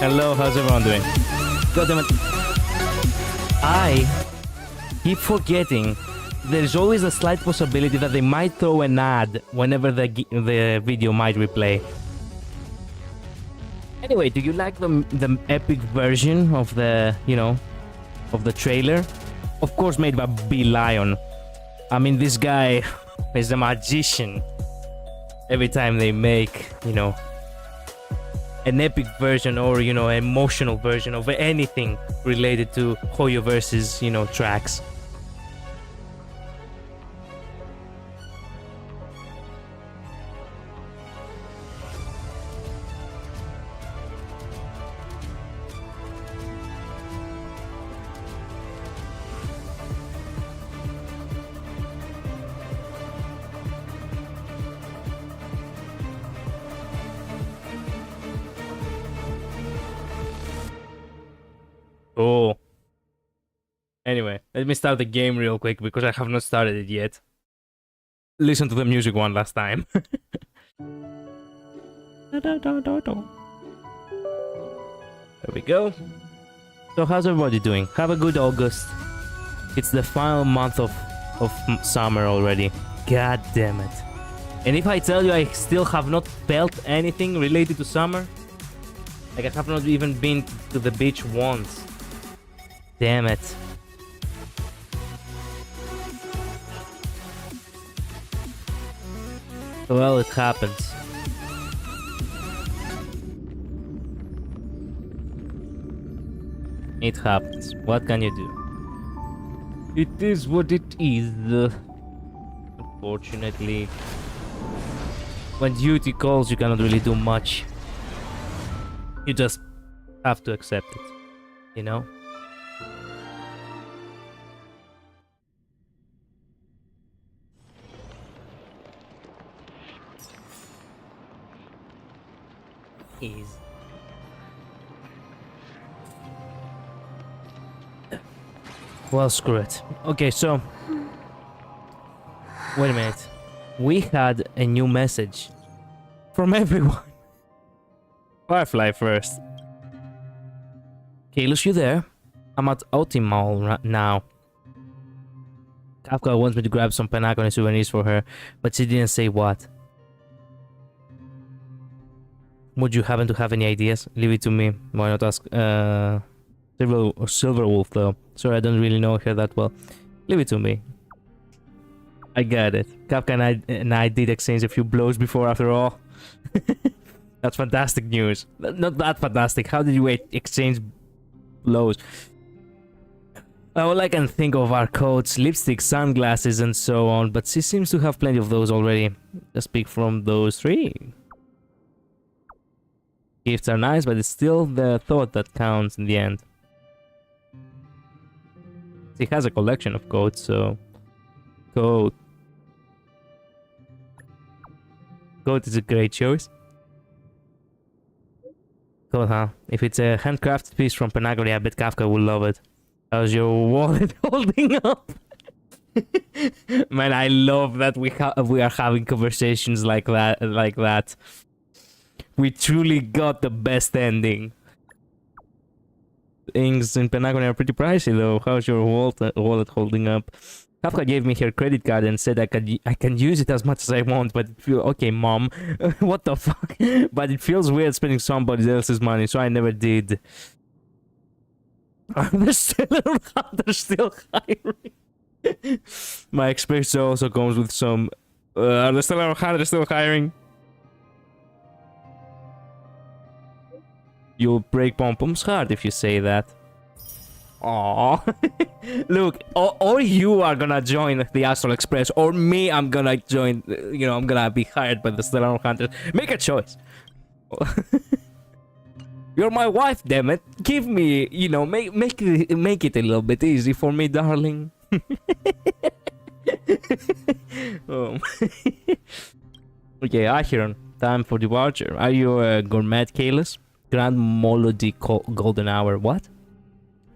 Hello, how's everyone doing? God damn it. I keep forgetting there's always a slight possibility that they might throw an ad whenever the video might replay. Anyway, do you like the epic version of the, of the trailer? Of course made by B Lion. I mean, this guy is a magician. Every time they make, an epic version or, an emotional version of anything related to Hoyoverse's, tracks. Oh. Anyway, let me start the game real quick because I have not started it yet. Listen to the music one last time. There we go. So how's everybody doing? Have a good August. It's the final month of summer already. God damn it. And if I tell you I still have not felt anything related to summer, like I have not even been to the beach once. Damn it. Well, it happens. It happens. What can you do? It is what it is. Unfortunately, when duty calls, you cannot really do much. You just have to accept it, Is well, screw it. Okay, so wait a minute. We had a new message from everyone. Firefly first. Kalos, you there? I'm at Optimal now. Kafka wants me to grab some Penacony souvenirs for her, but she didn't say what. Would you happen to have any ideas? Leave it to me. Why not ask Silverwolf though? Sorry, I don't really know her that well. Leave it to me. I got it. Kafka and I did exchange a few blows before after all. That's fantastic news. Not that fantastic. How did you exchange blows? All I can think of are coats, lipstick, sunglasses, and so on, but she seems to have plenty of those already. Just pick from those three. Gifts are nice, but it's still the thought that counts in the end. She has a collection of coats, so... Coat is a great choice. Coat, huh? If it's a handcrafted piece from Penacony, I bet Kafka will love it. How's your wallet holding up? Man, I love that we are having conversations like that. We truly got the best ending. Things in Penacony are pretty pricey though. How's your wallet holding up? Kafka gave me her credit card and said I can use it as much as I want, but it feels okay, mom. What the fuck? But it feels weird spending somebody else's money, so I never did. Are they still hiring? My expression also comes with some. Are they still hiring? You'll break Pompom's heart if you say that. Aww. Look, or you are gonna join the Astral Express, or me, I'm gonna join, I'm gonna be hired by the Stellar Hunters. Make a choice. You're my wife, damn it. Give me, you know, make it a little bit easy for me, darling. Oh. Okay, Acheron, time for departure. Are you a gourmet, Kalis? Grand Melody Golden Hour. What?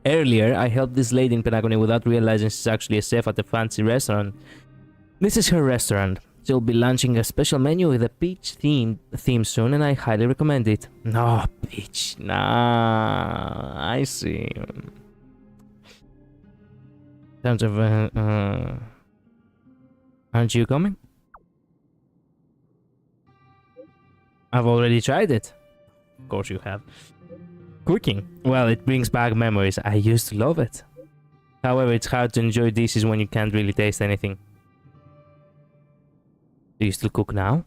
Earlier, I helped this lady in Penacony without realizing she's actually a chef at a fancy restaurant. This is her restaurant. She'll be launching a special menu with a peach theme soon, and I highly recommend it. No, peach. Nah, I see. Sounds of aren't you coming? I've already tried it. Of course you have. Cooking. Well, it brings back memories. I used to love it. However, it's hard to enjoy dishes when you can't really taste anything. Do you still cook now?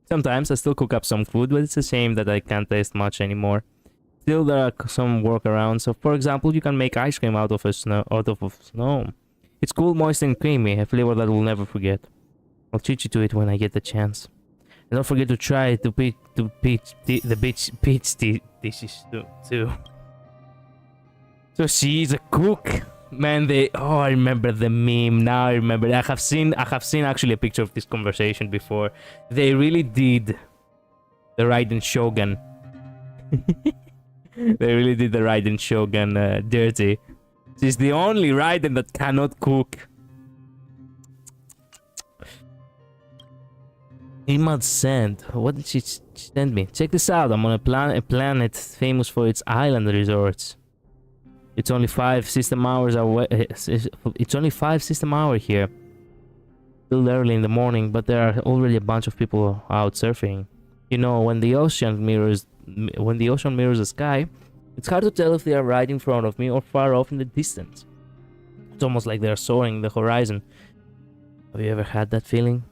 Sometimes I still cook up some food, but it's a shame that I can't taste much anymore. Still, there are some workarounds. So, for example, you can make ice cream out of snow. It's cool, moist, and creamy. A flavor that we'll never forget. I'll treat you to it when I get the chance. And don't forget to try the peach dishes too. So she's a cook. Man, I remember the meme. Now I remember. I have seen actually a picture of this conversation before. They really did the Raiden Shogun. They really did the Raiden Shogun dirty. She's the only Raiden that cannot cook. Imad sent. What did she send me? Check this out. I'm on a planet famous for its island resorts. It's only 5 system hours away. It's only 5 system hours here. Still early in the morning, but there are already a bunch of people out surfing. You know, when the ocean mirrors the sky, it's hard to tell if they are right in front of me or far off in the distance. It's almost like they are soaring in the horizon. Have you ever had that feeling?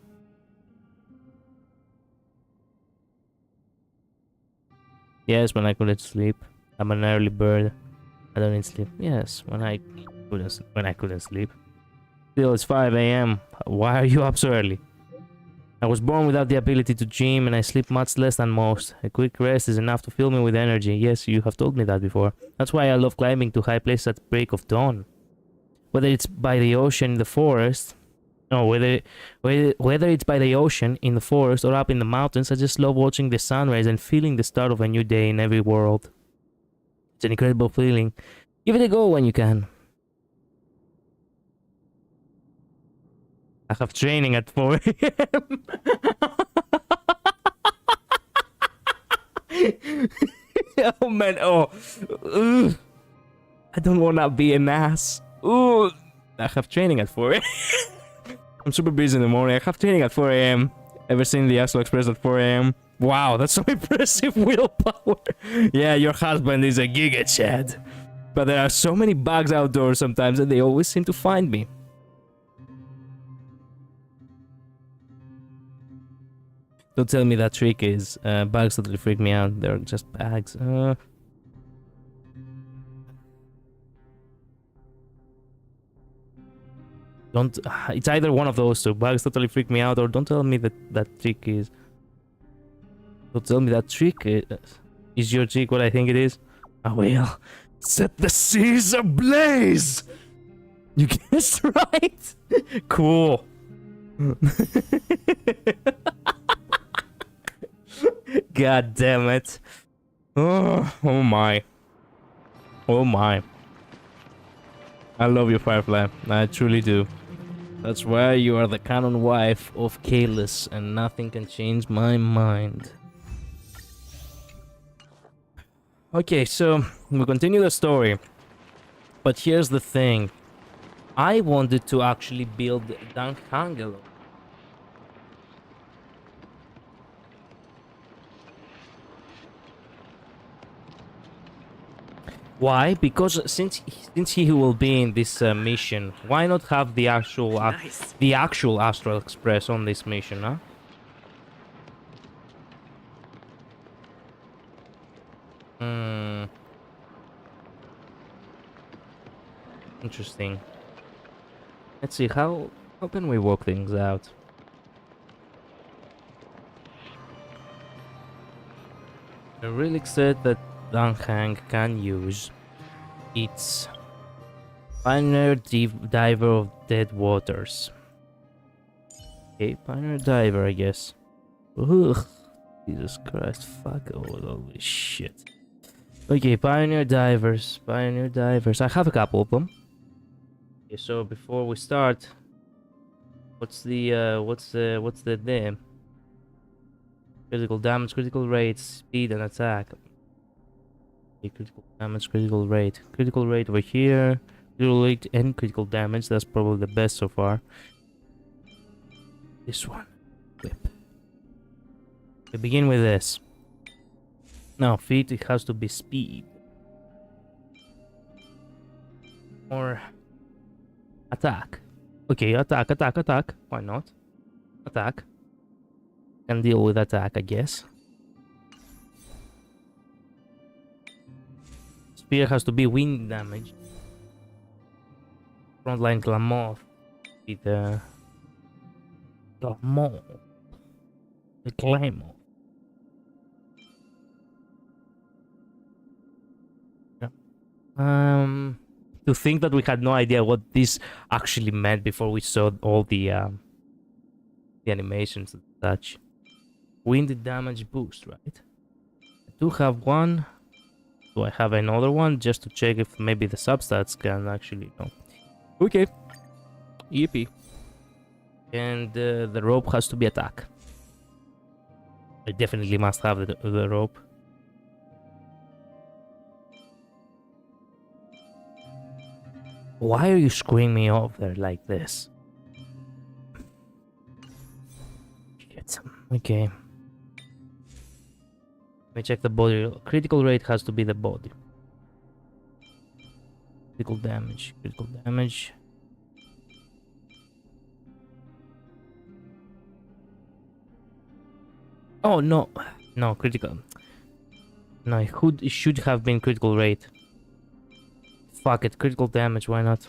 Yes, when I couldn't sleep. I'm an early bird. I don't need sleep. Yes, when I couldn't sleep. Still, it's 5 AM. Why are you up so early? I was born without the ability to gym, and I sleep much less than most. A quick rest is enough to fill me with energy. Yes, you have told me that before. That's why I love climbing to high places at break of dawn. Whether it's by the ocean in the forest, whether it's by the ocean, in the forest, or up in the mountains, I just love watching the sunrise and feeling the start of a new day in every world. It's an incredible feeling. Give it a go when you can. I have training at 4 AM. Oh man, I don't wanna be an ass. Ooh, I have training at 4 AM. I'm super busy in the morning. I have training at 4 AM. Ever seen the Astral Express at 4 AM? Wow, that's some impressive willpower. Yeah, your husband is a giga chad. But there are so many bugs outdoors sometimes, and they always seem to find me. Don't tell me that trick is bugs totally freak me out. They're just bugs. Don't. It's either one of those two. Bugs totally freak me out, or don't tell me that trick is. Don't tell me that trick is your trick. What I think it is. I will set the seas ablaze. You guessed right. Cool. God damn it. Oh my. Oh my. I love you, Firefly. I truly do. That's why you are the canon wife of Kalis, and nothing can change my mind. Okay, so we continue the story. But here's the thing. I wanted to actually build Danghangelo. Why? Because since he will be in this mission, why not have the actual Astral Express on this mission, huh? Interesting. Let's see, how can we work things out? A relic set that Danhang can use. It's Pioneer Diver of Dead Waters. Okay, Pioneer Diver, I guess. Ugh. Jesus Christ, fuck all this shit. Okay, Pioneer Divers. Pioneer Divers. I have a couple of them. Okay, so before we start, what's the name? Critical damage, critical rate, speed, and attack. Okay, critical damage, critical rate. Critical rate over here. Critical rate and critical damage. That's probably the best so far. This one. Whip. We begin with this. Now, feet, it has to be speed. Or attack. Okay, attack, attack, attack. Why not? Attack. Can deal with attack, I guess. Spear has to be wind damage. Frontline Glamoth. The Glamoth. The Glamoth. To think that we had no idea what this actually meant before we saw all the animations and such. Wind damage boost, right? I do have one. Do I have another one just to check if maybe the substats can actually no? Okay. Yippee. And the rope has to be attack. I definitely must have the rope. Why are you screwing me off there like this? Shit. Okay. Let me check the body. Critical rate has to be the body. Critical damage. Critical damage. Oh no. No, critical. No, it should have been critical rate. Fuck it, critical damage, why not?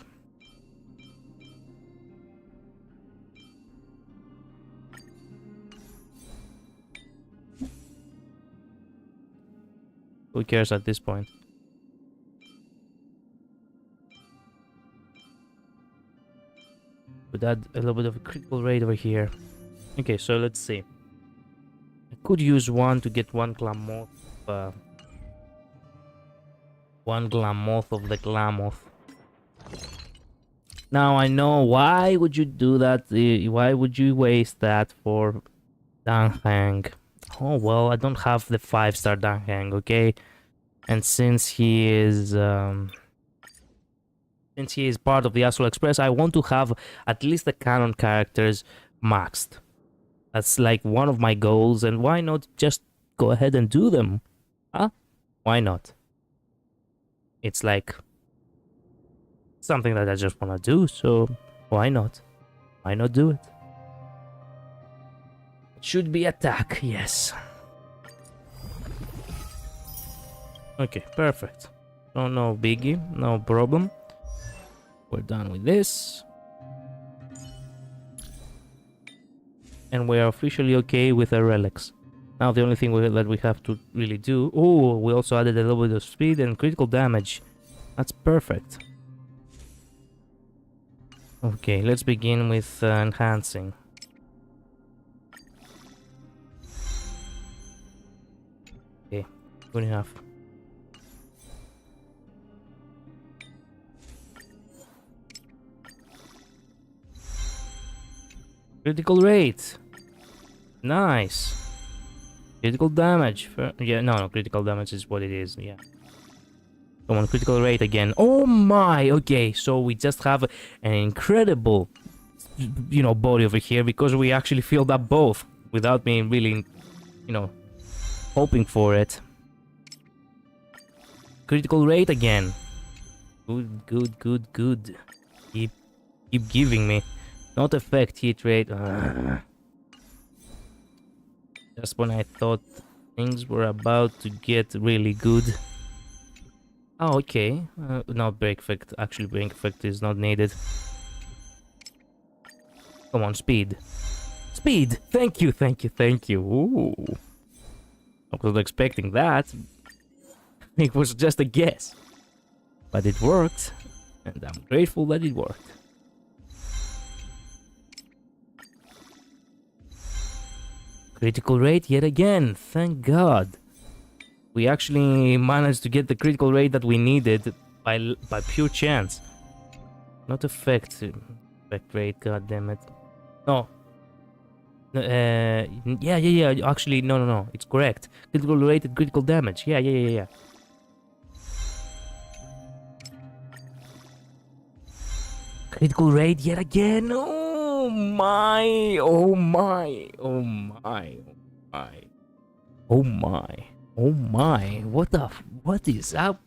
Who cares at this point? Would add a little bit of a critical rate over here. Okay, so let's see. I could use one to get one Glamoth. One Glamoth of the Glamoth. Now I know why would you do that? Why would you waste that for Danhang? Oh well, I don't have the 5-star Danhang, okay? And since he is part of the Astral Express, I want to have at least the canon characters maxed. That's like one of my goals, and why not just go ahead and do them? Huh? Why not? It's like something that I just want to do, so why not? Why not do it? It should be attack, yes. Okay, perfect. Oh, no biggie, no problem. We're done with this. And we are officially okay with our relics. Now the only thing that we have to really do... Oh, we also added a little bit of speed and critical damage. That's perfect. Okay, let's begin with enhancing. Okay, good enough. Critical rate. Nice. Critical damage. Yeah, no, critical damage is what it is, yeah. Come on, critical rate again. Oh my, okay, so we just have an incredible, you know, body over here because we actually filled up both without me really, you know, hoping for it. Critical rate again. Good, good, good, good. Keep giving me. Not effect, hit rate. Just when I thought things were about to get really good. Oh, okay. No, break effect. Actually, break effect is not needed. Come on, speed. Speed! Thank you, thank you, thank you. Ooh. I was not expecting that. It was just a guess. But it worked. And I'm grateful that it worked. Critical rate yet again. Thank God. We actually managed to get the critical rate that we needed by pure chance. Not effect rate, god damn it. No. Yeah. Actually, no. It's correct. Critical rate and critical damage. Yeah. Critical rate yet again. Oh my. Oh my. Oh my. Oh my. Oh my. What is up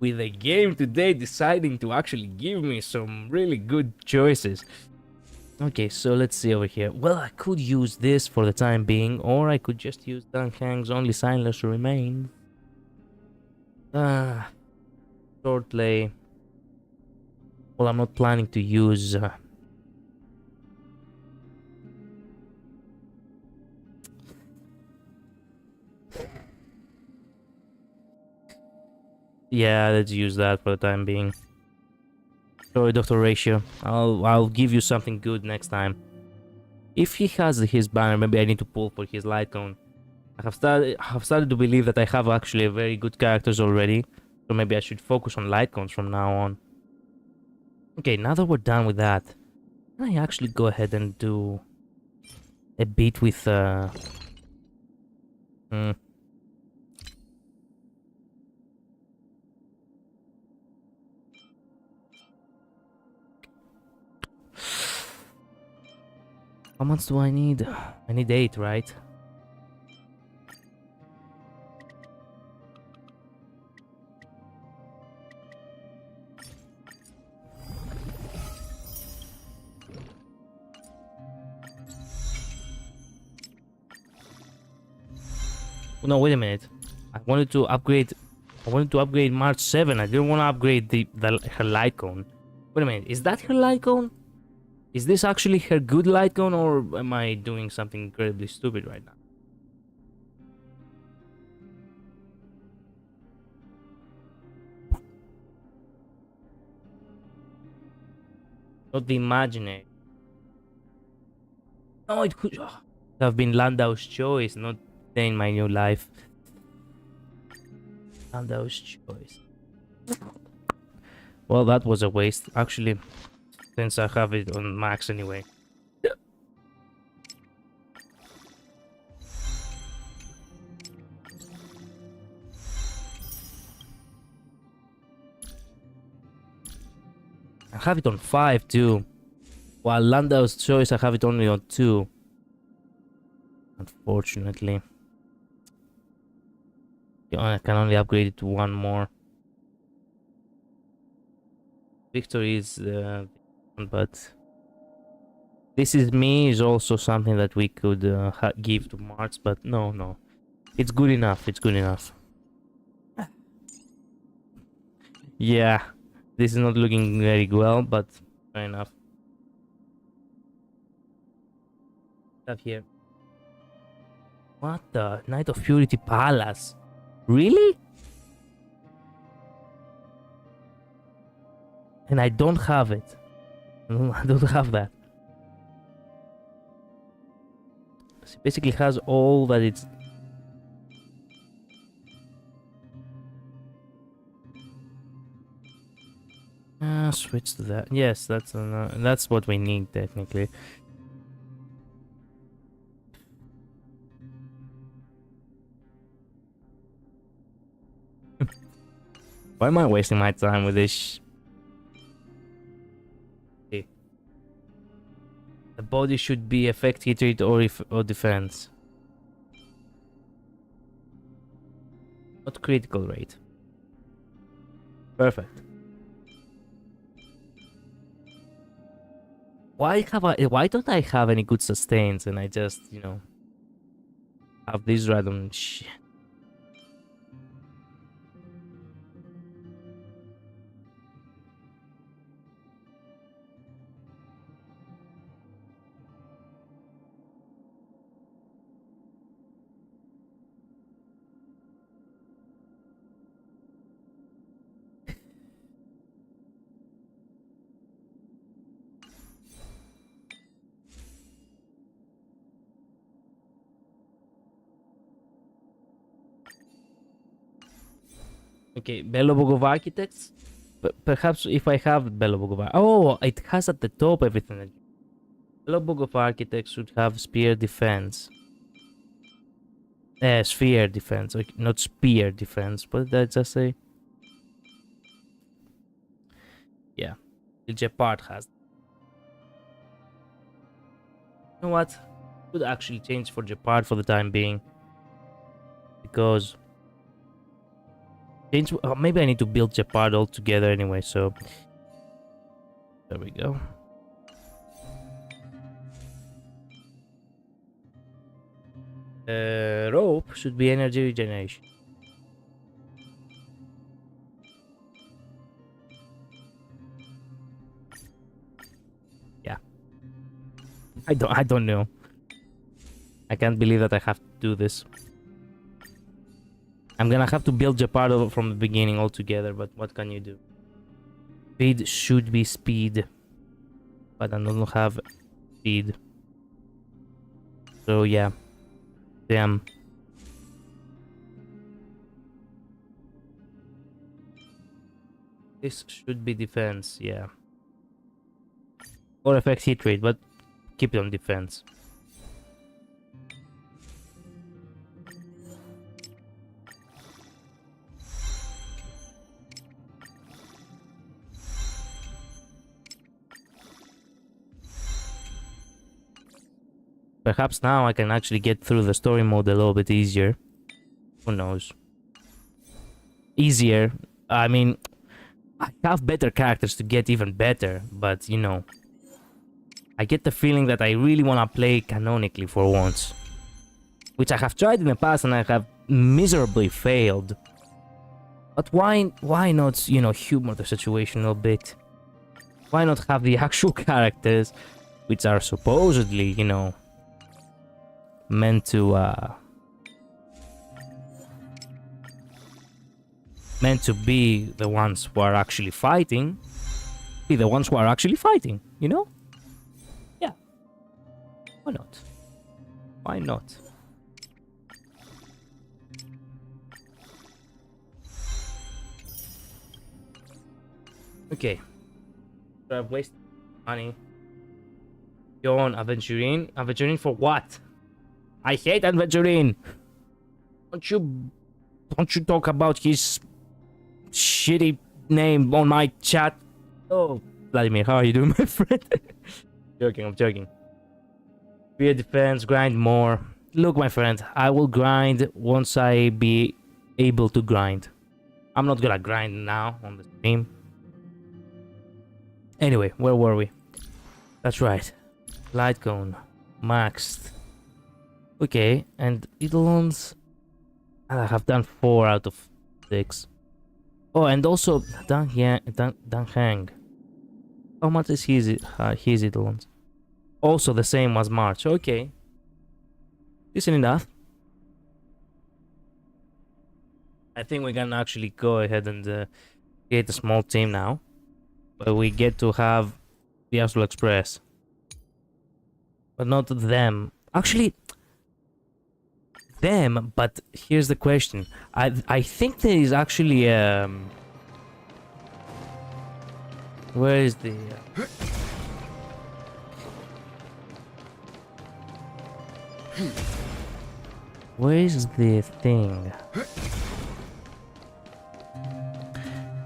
with the game today deciding to actually give me some really good choices? Okay, so let's see over here. Well, I could use this for the time being, or I could just use Dunkang's Only Signless Remains. Swordplay. Well, I'm not planning to use... Yeah, let's use that for the time being. Sorry, Dr. Ratio. I'll give you something good next time. If he has his banner, maybe I need to pull for his light cone. I have started to believe that I have actually very good characters already, so maybe I should focus on light cones from now on. Okay, now that we're done with that, can I actually go ahead and do a bit with How much do I need? I need 8, right? No, wait a minute. I wanted to upgrade March 7. I didn't want to upgrade her light cone. Wait a minute, is that her light cone? Is this actually her good light cone, or am I doing something incredibly stupid right now? Not the imaginary. No, it could have been Landau's choice, not in my new life. Landau's choice. Well, that was a waste, actually, since I have it on max anyway. I have it on 5 too. While Landau's choice, I have it only on 2. Unfortunately. I can only upgrade it to 1 more. Victory is but This Is Me is also something that we could give to March, but no. It's good enough, it's good enough. Yeah, this is not looking very well, but fair enough. Stuff here. What the? Knight of Purity Palace? Really? And I don't have it. I don't have that. It basically has all that it's... switch to that. Yes, that's what we need technically. Why am I wasting my time with this? Okay. The body should be effect, hit rate, or defense. Not critical rate. Perfect. Why don't I have any good sustains and I just, have these random shit? Okay, Belobog of Architects. Perhaps if I have Belobog of oh, it has at the top everything. Belobog of Architects should have Spear Defense. Sphere Defense, okay, not Spear Defense. What did I just say? Yeah, the Gepard has. You know what? Could actually change for Gepard for the time being. Because change, maybe I need to build Gepard all together anyway, so there we go. Rope should be energy regeneration. Yeah. I don't know. I can't believe that I have to do this. I'm gonna have to build Gepard from the beginning altogether, but what can you do? Speed should be speed. But I don't have speed. So yeah. Damn. This should be defense, yeah. Or affects hit rate, but keep it on defense. Perhaps now I can actually get through the story mode a little bit easier. Who knows? Easier. I mean, I have better characters to get even better, but you know, I get the feeling that I really want to play canonically for once. Which I have tried in the past and I have miserably failed. But why not, you know, humor the situation a bit? Why not have the actual characters, which are supposedly, you know, meant to be the ones who are actually fighting, you know? Yeah. Why not? Why not? Okay. So I've wasted money. You're on Aventurine. Aventurine for what? I hate Aventurine. Don't you talk about his shitty name on my chat. Oh, Vladimir, how are you doing, my friend? I'm joking. Be a defense, grind more. Look, my friend, I will grind once I be able to grind. I'm not gonna grind now on the stream. Anyway, where were we? That's right. Light cone. Maxed. Okay, and Eidolons. I have done 4 out of 6. Oh, and also Dan Hang. How much is his Eidolons? Also the same as March. Okay. Decent enough. I think we can actually go ahead and create a small team now. But we get to have the Astral Express. But not them. Actually, them, but here's the question. I think there is actually where is the where is the thing?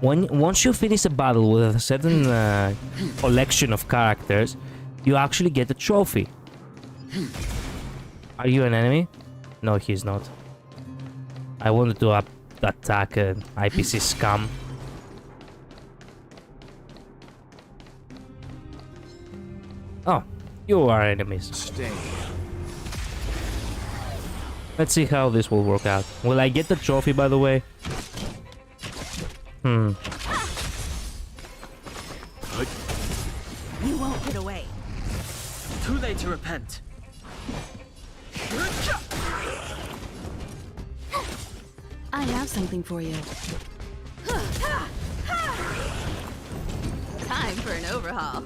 Once you finish a battle with a certain collection of characters, you actually get a trophy. Are you an enemy? No, he's not. I wanted to attack an IPC scum. Oh, you are enemies. Stay. Let's see how this will work out. Will I get the trophy, by the way? You won't get away. Too late to repent. I have something for you. Time for an overhaul.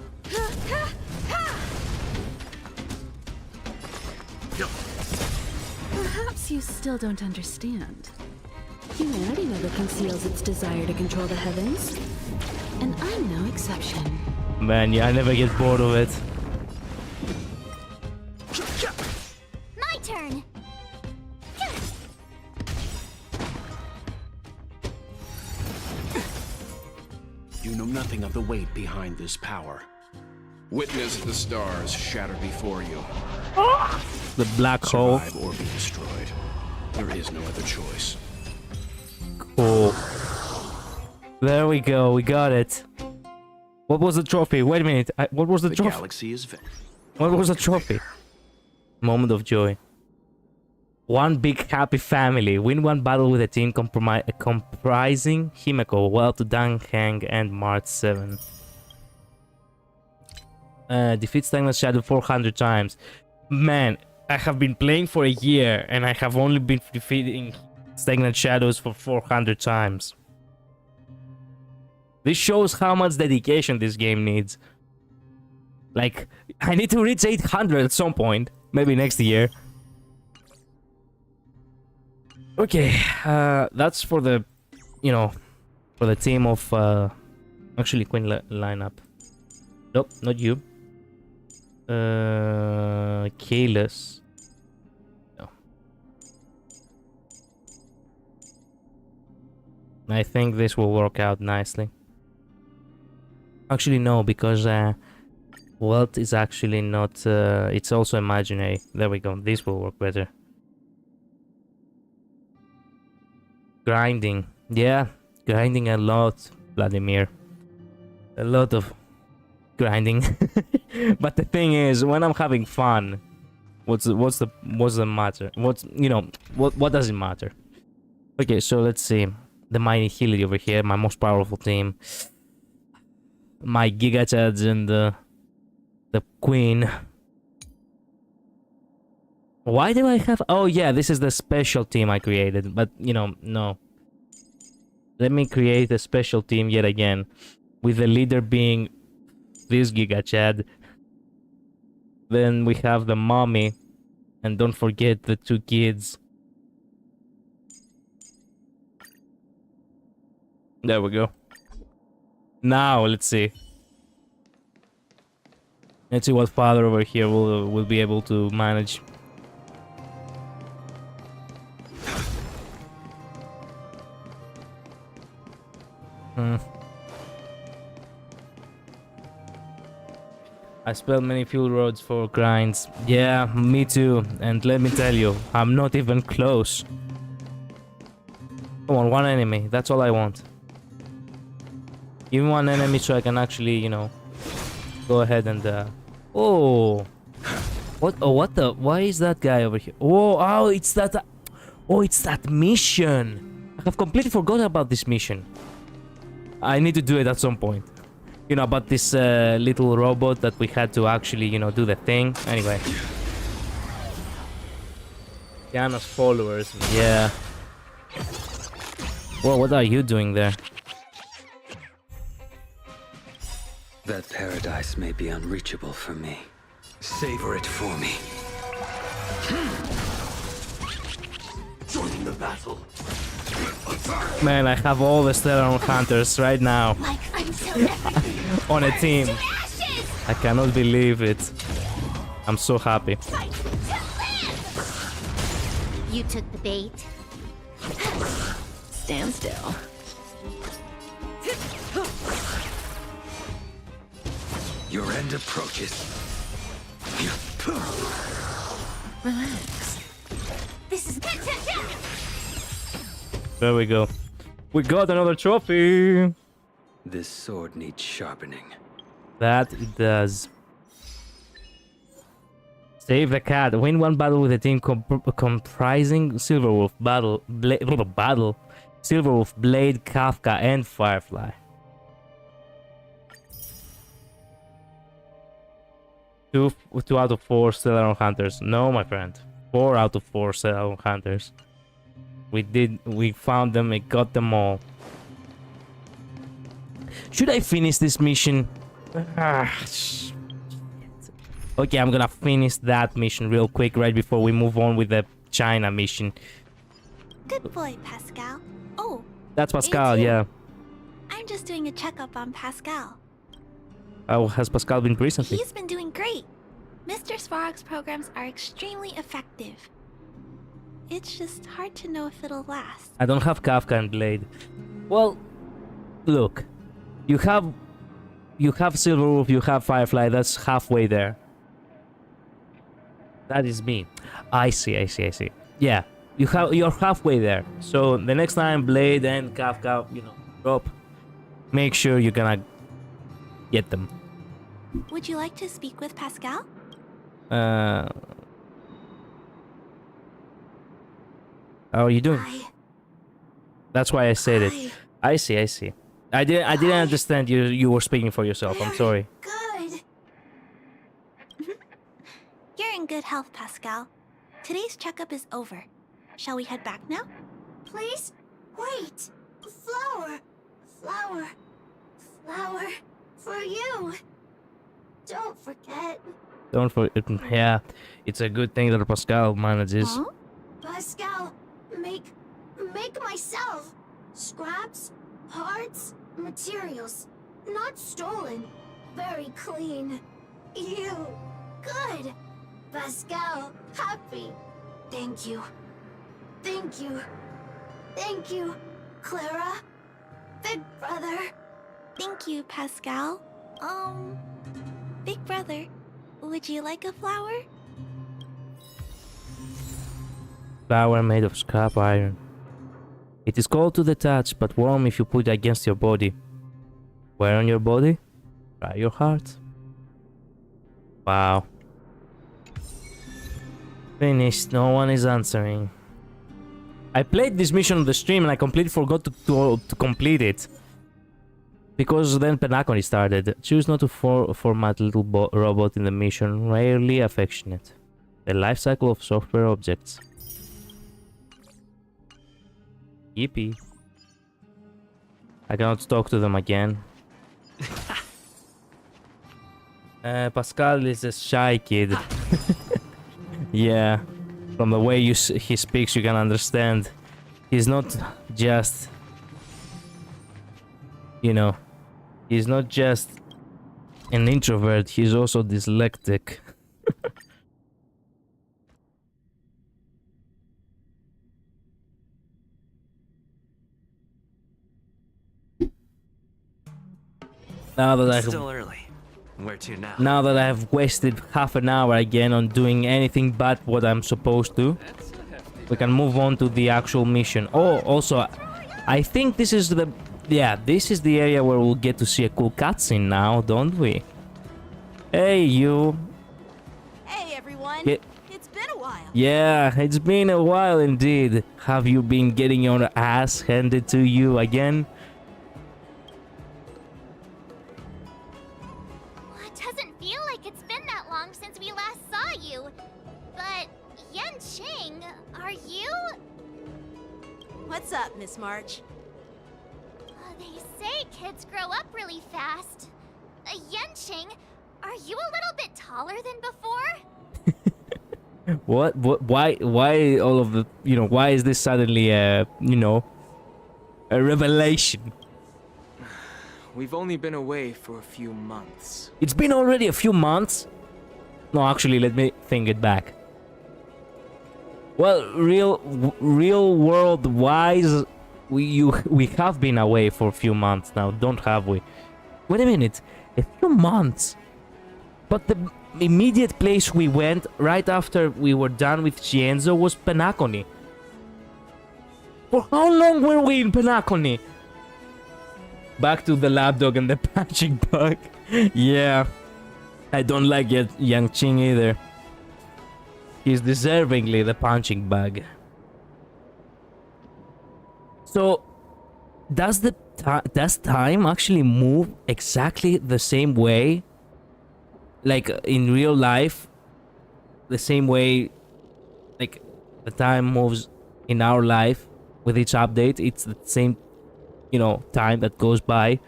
Perhaps you still don't understand. Humanity never conceals its desire to control the heavens. And I'm no exception. Man, yeah, I never get bored of it. My turn. You know nothing of the weight behind this power. Witness the stars shatter before you. The black hole. Survive or be destroyed. There is no other choice. Cool. There we go, we got it. What was the trophy? Wait a minute. What was the The trophy? galaxy is vanished. What was the trophy? Moment of joy. One big happy family. Win one battle with a team comprising Himeko, well to Dan Heng and Mart 7. Defeat Stagnant Shadow 400 times. Man, I have been playing for a year and I have only been defeating Stagnant Shadows for 400 times. This shows how much dedication this game needs. Like, I need to reach 800 at some point. Maybe next year. Okay, that's for the, you know, for the team of, actually Queen lineup. Nope, not you. Kalis. No. I think this will work out nicely. Actually, no, because wealth is actually not. It's also imaginary. There we go. This will work better. Grinding, yeah, grinding a lot, Vladimir. A lot of grinding. But the thing is, when I'm having fun, what's the matter? What does it matter? Okay, so let's see. The mighty Hilary over here, my most powerful team. My Giga Chads and the Queen. Why do I have... Oh yeah, this is the special team I created. But, no. Let me create a special team yet again. With the leader being this Giga Chad. Then we have the mommy. And don't forget the two kids. There we go. Now, let's see. Let's see what father over here will be able to manage. I spelled many fuel roads for grinds. Yeah, me too. And let me tell you, I'm not even close. Come on, one enemy. That's all I want. Give me one enemy so I can actually, go ahead and, Oh! What? Oh, what the? Why is that guy over here? Oh, it's that... Oh, it's that mission! I have completely forgotten about this mission. I need to do it at some point. About this little robot that we had to actually, do the thing. Anyway. Diana's followers. Yeah. Whoa, what are you doing there? That paradise may be unreachable for me. Savor it for me. Join the battle. Man, I have all the Stellar Hunters right now. Like until everything On a team. to ashes. I cannot believe it. I'm so happy. Fight to live. You took the bait. Stand still. Your end approaches. Relax. This is There we go. We got another trophy. This sword needs sharpening. That it does. Save the cat. Win one battle with a team comprising Silverwolf, Silverwolf, Blade, Kafka, and Firefly. 2 out of 4 Stellar Hunters. No, my friend. 4 out of 4 Stellar Hunters. We found them, we got them all. Should I finish this mission? Okay, I'm gonna finish that mission real quick right before we move on with the China mission. Good boy, Pascal. Oh, That's Pascal, too. yeah. I'm just doing a checkup on Pascal. How has Pascal been recently? He's been doing great. Mr. Svarog's programs are extremely effective. It's just hard to know if it'll last. I don't have Kafka and Blade. Well, look. You have Silverwolf, you have Firefly, that's halfway there. That is me. I see. Yeah, you're halfway there. So the next time Blade and Kafka, drop, make sure you're gonna get them. Would you like to speak with Pascal? How are you doing? That's why I said it. I see. I didn't understand you were speaking for yourself. I'm sorry. Good. You're in good health, Pascal. Today's checkup is over. Shall we head back now? Please? Wait! Flower! Flower! Flower! For you! Don't forget. Don't forget. Yeah, it's a good thing that Pascal manages. Huh? Pascal, make myself. Scraps, parts, materials. Not stolen. Very clean. You. Good. Pascal, happy. Thank you. Thank you. Thank you, Clara. Big brother. Thank you, Pascal. Big brother, would you like a flower? Flower made of scrap iron. It is cold to the touch, but warm if you put it against your body. Where on your body? Try your heart. Wow. Finished. No one is answering. I played this mission on the stream and I completely forgot to complete it. Because then Penacony started. Choose not to format little robot in the mission. Rarely affectionate. The life cycle of software objects. Yippee. I cannot talk to them again. Pascal is a shy kid. Yeah. From the way he speaks, you can understand. He's not just... he's not just an introvert, he's also dyslexic. Now that Still early. Where to now? Now that I've wasted half an hour again on doing anything but what I'm supposed to, we can move on to the actual mission. Oh, also, I think this is the... Yeah, this is the area where we'll get to see a cool cutscene now, don't we? Hey, you. Hey, everyone. It's been a while. Yeah, it's been a while indeed. Have you been getting your ass handed to you again? It doesn't feel like it's been that long since we last saw you. But, Yanqing, are you? What's up, Miss March? They say kids grow up really fast. Yanqing, are you a little bit taller than before? What? Why all of the... why is this suddenly a revelation? We've only been away for a few months. It's been already a few months? No, actually, let me think it back. Well, real world wise, we have been away for a few months now, don't have we? Wait a minute, a few months? But the immediate place we went right after we were done with Cienzo was Penacony. For how long were we in Penacony? Back to the lapdog and the punching bug. Yeah, I don't like Yanqing either. He's deservingly the punching bag. So, does time actually move exactly the same way? Like in real life, the same way, like the time moves in our life with each update. It's the same, time that goes by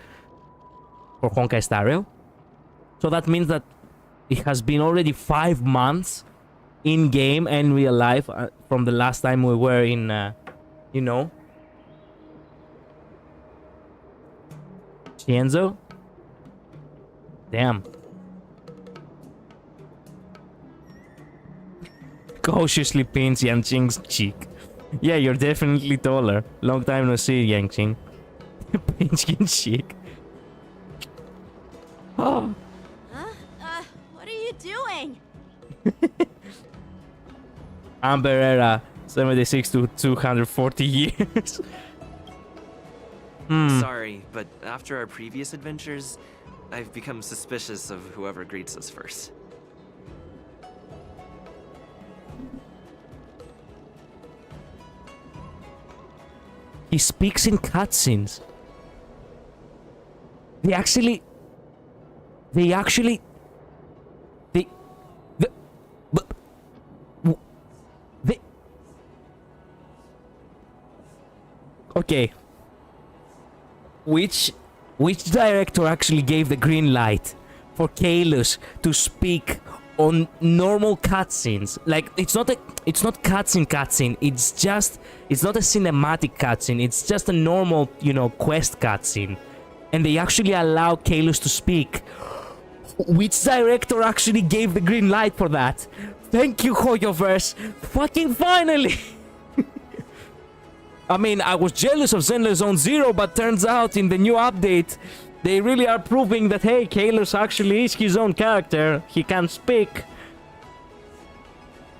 for Honkai Star Rail. So that means that it has been already 5 months in game and real life from the last time we were in, Tienzo? Damn. Cautiously paints Yanqing's cheek. Yeah, you're definitely taller. Long time no see, Yanqing. Pinchkin cheek. Oh. What are you doing? Amber Era, 76 to 240 years. Sorry, but after our previous adventures, I've become suspicious of whoever greets us first. He speaks in cutscenes. They actually... The... Okay. Which director actually gave the green light for Kalos to speak on normal cutscenes? Like, it's not cutscene. It's not a cinematic cutscene. It's just a normal, you know, quest cutscene. And they actually allow Kalos to speak. Which director actually gave the green light for that? Thank you, Hoyoverse. Fucking finally! I mean, I was jealous of Zenless Zone Zero, but turns out in the new update, they really are proving that, hey, Kalos actually is his own character. He can speak.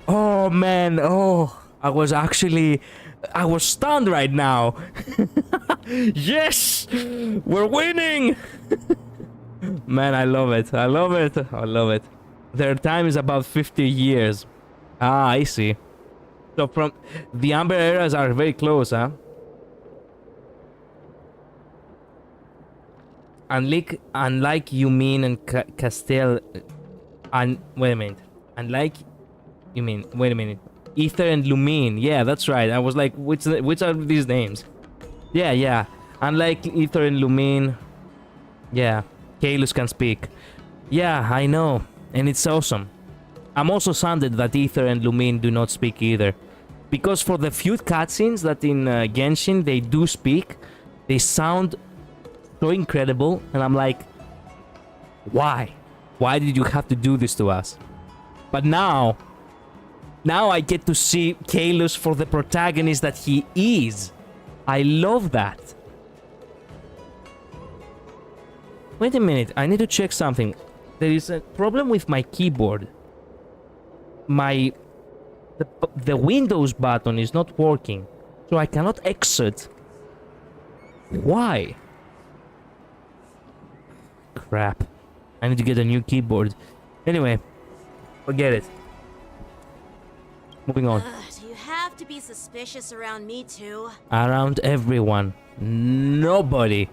Oh, man. Oh, I was stunned right now. Yes! We're winning! Man, I love it. I love it. I love it. Their time is about 50 years. Ah, I see. So from the Amber eras are very close, huh? Unlike Yumin and Castel, and wait a minute. Wait a minute. Ether and Lumine. Yeah, that's right. I was like, which are these names? Yeah. Unlike Ether and Lumine, yeah, Kalos can speak. Yeah, I know, and it's awesome. I'm also saddened that Ether and Lumine do not speak either. Because for the few cutscenes that in Genshin they do speak, they sound so incredible, and I'm like, why? Why did you have to do this to us? But now I get to see Kalos for the protagonist that he is. I love that. Wait a minute, I need to check something. There is a problem with my keyboard. The Windows button is not working, so I cannot exit. Why? Crap. I need to get a new keyboard. Anyway, forget it. Moving on. Do you have to be suspicious around me too? Around everyone. Nobody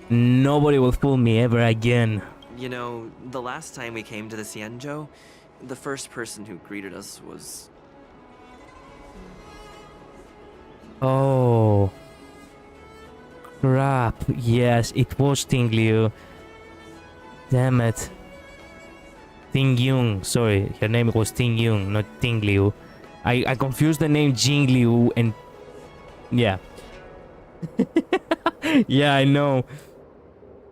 will fool me ever again. You know, the last time we came to the Xianzhou, the first person who greeted us was... Oh. Crap. Yes, it was Ting Liu. Damn it. Ting Yung. Sorry, her name was Ting Yung, not Ting Liu. I confused the name Jing Liu and... Yeah. Yeah, I know.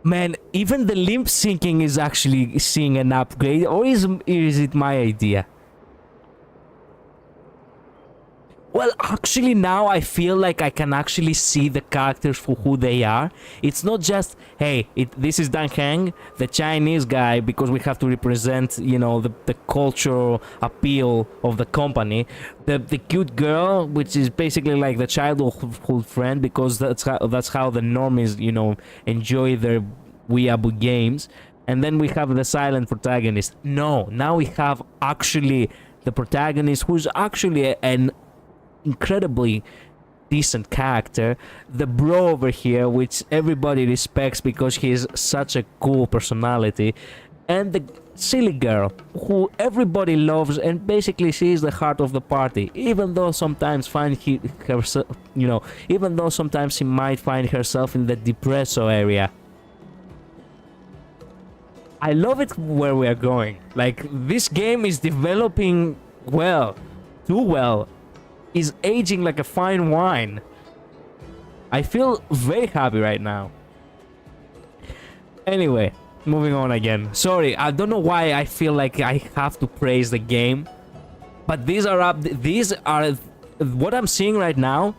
Man, even the lip syncing is actually seeing an upgrade, or is it my idea? Well, actually now I feel like I can actually see the characters for who they are. It's not just, hey, this is Dan Heng, the Chinese guy, because we have to represent, you know, the cultural appeal of the company. The cute girl, which is basically like the childhood friend, because that's how the normies, you know, enjoy their weeaboo games. And then we have the silent protagonist. No, now we have actually the protagonist, who's actually an incredibly decent character, the bro over here, which everybody respects because he's such a cool personality, and the silly girl who everybody loves, and basically she is the heart of the party, even though sometimes she might find herself in the depresso area. I love it where we are going. Like, this game is developing well, too well. Is aging like a fine wine. I feel very happy right now. Anyway, moving on again. Sorry, I don't know why I feel like I have to praise the game, but these are what I'm seeing right now.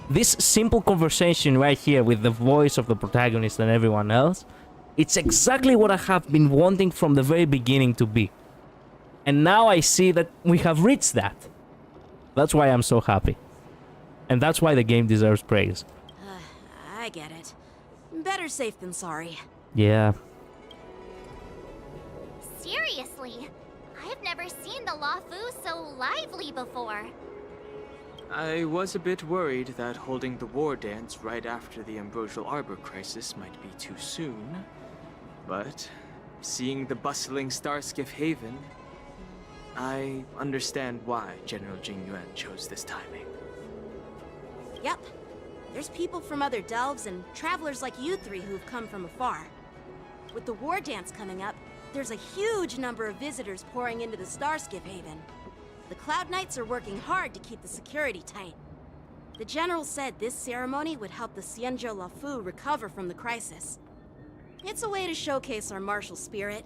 This simple conversation right here with the voice of the protagonist and everyone else, it's exactly what I have been wanting from the very beginning to be. And now I see that we have reached that. That's why I'm so happy. And that's why the game deserves praise. I get it. Better safe than sorry. Yeah. Seriously, I've never seen the Lafu so lively before. I was a bit worried that holding the war dance right after the Ambrosial Arbor crisis might be too soon. But seeing the bustling Starskiff Haven, I understand why General Jing Yuan chose this timing. Yep. There's people from other delves and travelers like you three who've come from afar. With the war dance coming up, there's a huge number of visitors pouring into the Starskiff Haven. The Cloud Knights are working hard to keep the security tight. The General said this ceremony would help the Xianzhou Lafu recover from the crisis. It's a way to showcase our martial spirit,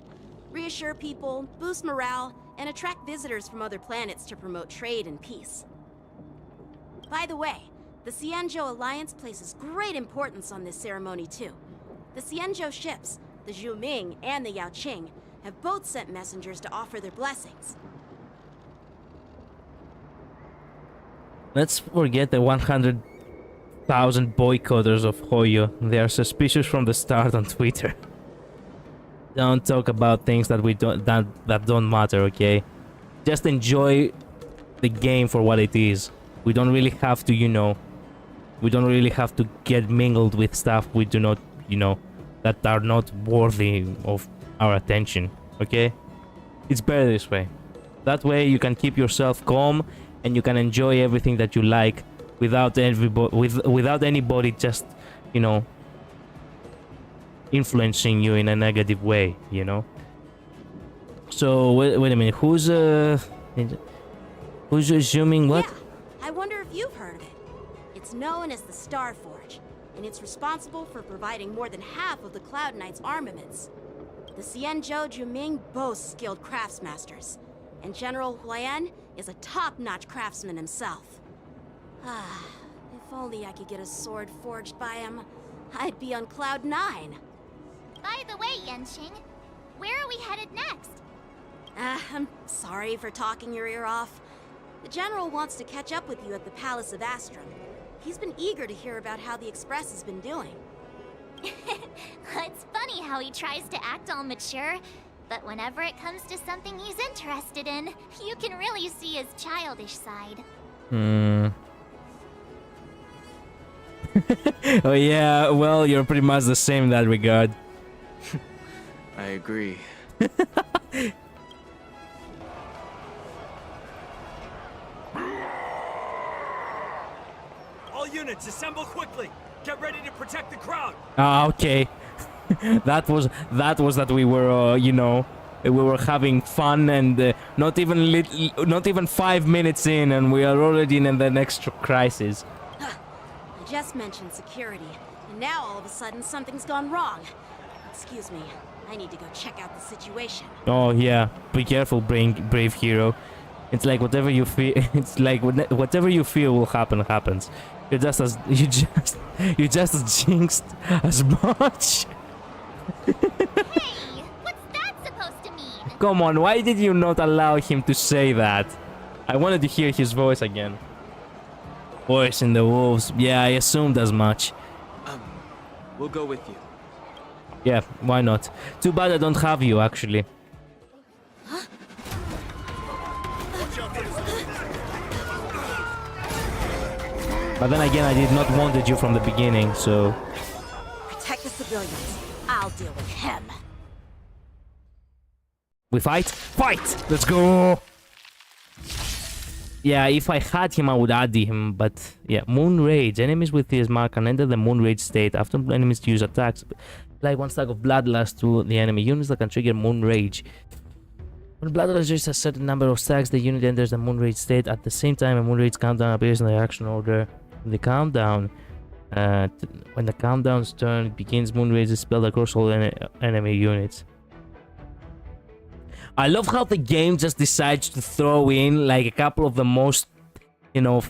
reassure people, boost morale, and attract visitors from other planets to promote trade and peace. By the way, the Xianzhou Alliance places great importance on this ceremony too. The Xianzhou ships, the Zhu Ming and the Yao Qing, have both sent messengers to offer their blessings. Let's forget the 100,000 boycotters of Hoyo. They are suspicious from the start on Twitter. Don't talk about things that that don't matter, okay? Just enjoy the game for what it is. We don't really have to, we don't really have to get mingled with stuff we do not, that are not worthy of our attention, okay? It's better this way. That way you can keep yourself calm and you can enjoy everything that you like without without anybody just, influencing you in a negative way, So wait a minute, who's assuming what? Yeah, I wonder if you've heard of it. It's known as the Star Forge, and it's responsible for providing more than half of the Cloud Knights' armaments. The Xianzhou Juming boasts skilled craftsmasters, and General Huayan is a top-notch craftsman himself. If only I could get a sword forged by him, I'd be on Cloud 9. By the way, Yanqing, where are we headed next? I'm sorry for talking your ear off. The General wants to catch up with you at the Palace of Astrum. He's been eager to hear about how the Express has been doing. It's funny how he tries to act all mature, but whenever it comes to something he's interested in, you can really see his childish side. Oh yeah, well, you're pretty much the same in that regard. I agree. All units, assemble quickly. Get ready to protect the crowd. Ah, okay. that was that we were, we were having fun and not even 5 minutes in, and we are already in the next crisis. I just mentioned security, and now all of a sudden something's gone wrong. Excuse me, I need to go check out the situation. Oh yeah, be careful, brave hero. It's like whatever you feel. It's like whatever you feel will happens. You just as jinxed as much. Hey, what's that supposed to mean? Come on, why did you not allow him to say that? I wanted to hear his voice again. Voice in the wolves. Yeah, I assumed as much. We'll go with you. Yeah, why not? Too bad I don't have you, actually. But then again, I did not wanted you from the beginning, so... Protect the civilians. I'll deal with him. We fight? Fight! Let's go! Yeah, if I had him, I would add him, but... Yeah, Moon Rage. Enemies with this mark can enter the Moon Rage state after enemies use attacks. Apply 1 stack of Bloodlust to the enemy units that can trigger Moon Rage. When Bloodlust reaches a certain number of stacks, the unit enters the Moon Rage state. At the same time, a Moon Rage countdown appears in the action order. The countdown When the countdown's turn, it begins Moonraze is spelled across all enemy units. I love how the game just decides to throw in like a couple of the most, you know,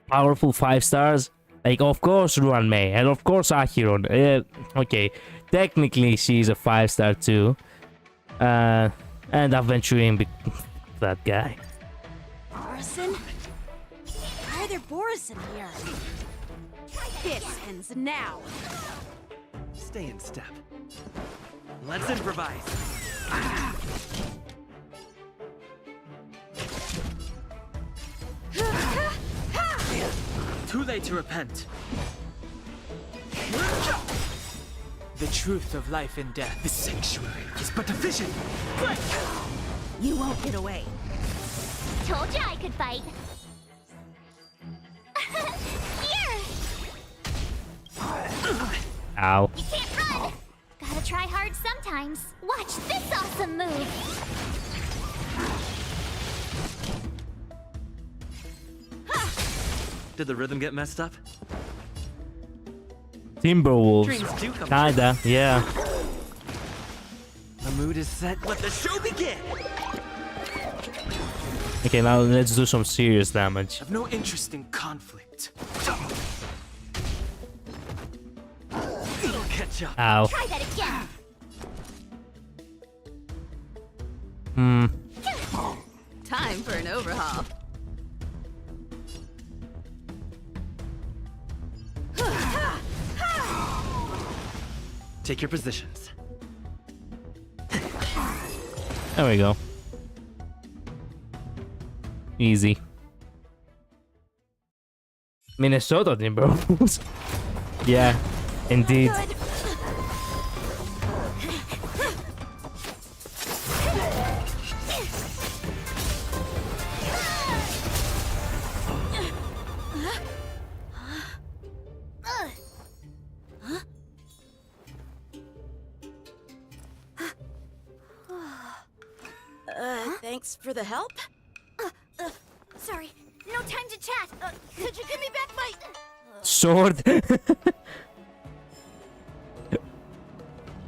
powerful 5 stars. Like, of course, Ruan Mei, and of course, Ahiron. Okay, technically, she's a 5-star too. And Aventuring, that guy. Borison? Why are there Borison here? This ends now. Stay in step. Let's improvise. Too late to repent. The truth of life and death. This sanctuary is but a vision. You won't get away. Told you I could fight. Here! Ow. You can't run! Gotta try hard sometimes. Watch this awesome move! Did the rhythm get messed up? Timberwolves. Dreams do come Kinda, yeah. The mood is set. Let the show begin! Okay, now let's do some serious damage. I've no interest in conflict. It'll catch up. Ow. Try that again! Time for an overhaul. Take your positions. There we go. Easy. Minnesota Timberwolves. Yeah, indeed. Thanks for the help. Sorry, no time to chat. Could you give me back my... Sword.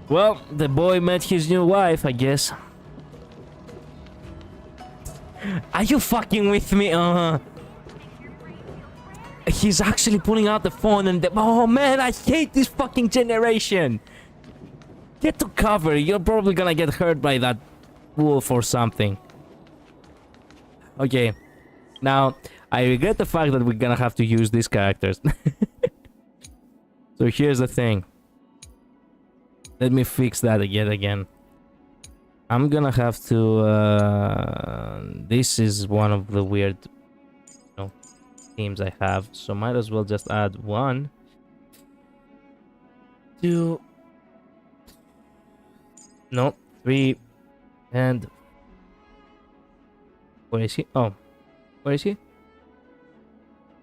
Well, the boy met his new wife, I guess. Are you fucking with me? He's actually pulling out the phone and oh man, I hate this fucking generation. Get to cover. You're probably gonna get hurt by that wolf or something. Okay. Now, I regret the fact that we're gonna have to use these characters. So here's the thing. Let me fix that again. I'm gonna have to... this is one of the weird, you know, themes I have. So might as well just add 1, 2... No, 3, and... Where is he? Oh. Where is he?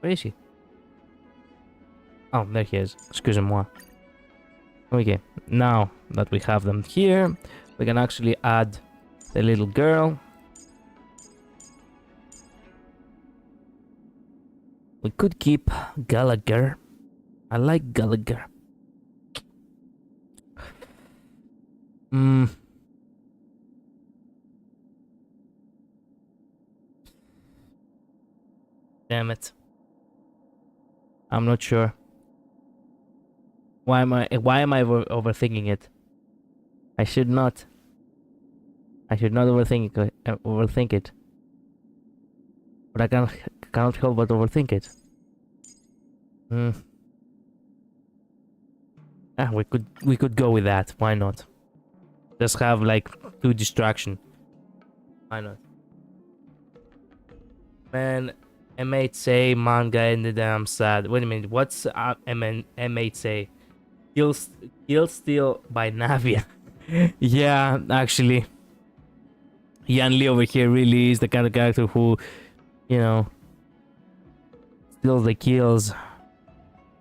Where is he? Oh, there he is. Excusez-moi. Okay, now that we have them here, we can actually add the little girl. We could keep Gallagher. I like Gallagher. Damn it. I'm not sure. Why am I overthinking it? I should not. I should not overthink it. But I cannot help but overthink it. We could go with that. Why not? Just have like 2 distraction. Why not? Man, M8 say manga ended and I'm sad. Wait a minute, what's M8 say? Kill Steal by Navia. Yeah, actually. Yan Li over here really is the kind of character who, you know, steals the kills.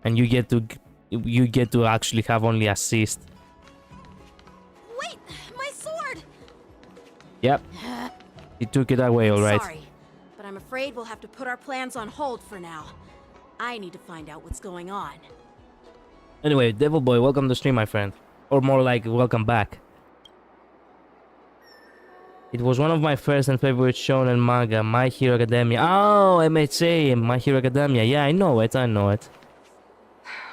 And you get to actually have only assist. Wait, my sword! Yep. He took it away, alright. Sorry, but I'm afraid we'll have to put our plans on hold for now. I need to find out what's going on. Anyway, Devil Boy, welcome to the stream, my friend. Or more like, welcome back. It was one of my first and favorite shonen manga, My Hero Academia. Oh, MHA, My Hero Academia. Yeah, I know it, I know it.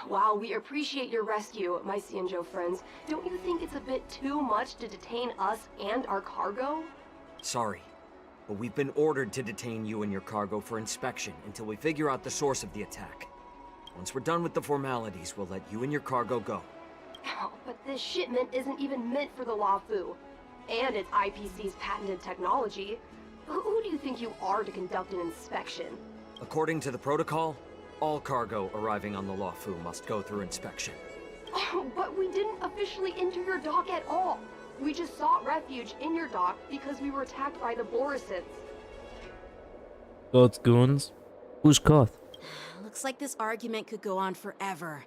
While we appreciate your rescue, my Cienjo friends, don't you think it's a bit too much to detain us and our cargo? Sorry, but we've been ordered to detain you and your cargo for inspection until we figure out the source of the attack. Once we're done with the formalities, we'll let you and your cargo go. Oh, but this shipment isn't even meant for the Lafu. And it's IPC's patented technology. Who do you think you are to conduct an inspection? According to the protocol, all cargo arriving on the Lafu must go through inspection. Oh, but we didn't officially enter your dock at all. We just sought refuge in your dock because we were attacked by the Borisons. God's goons? Who's Koth? Looks like this argument could go on forever.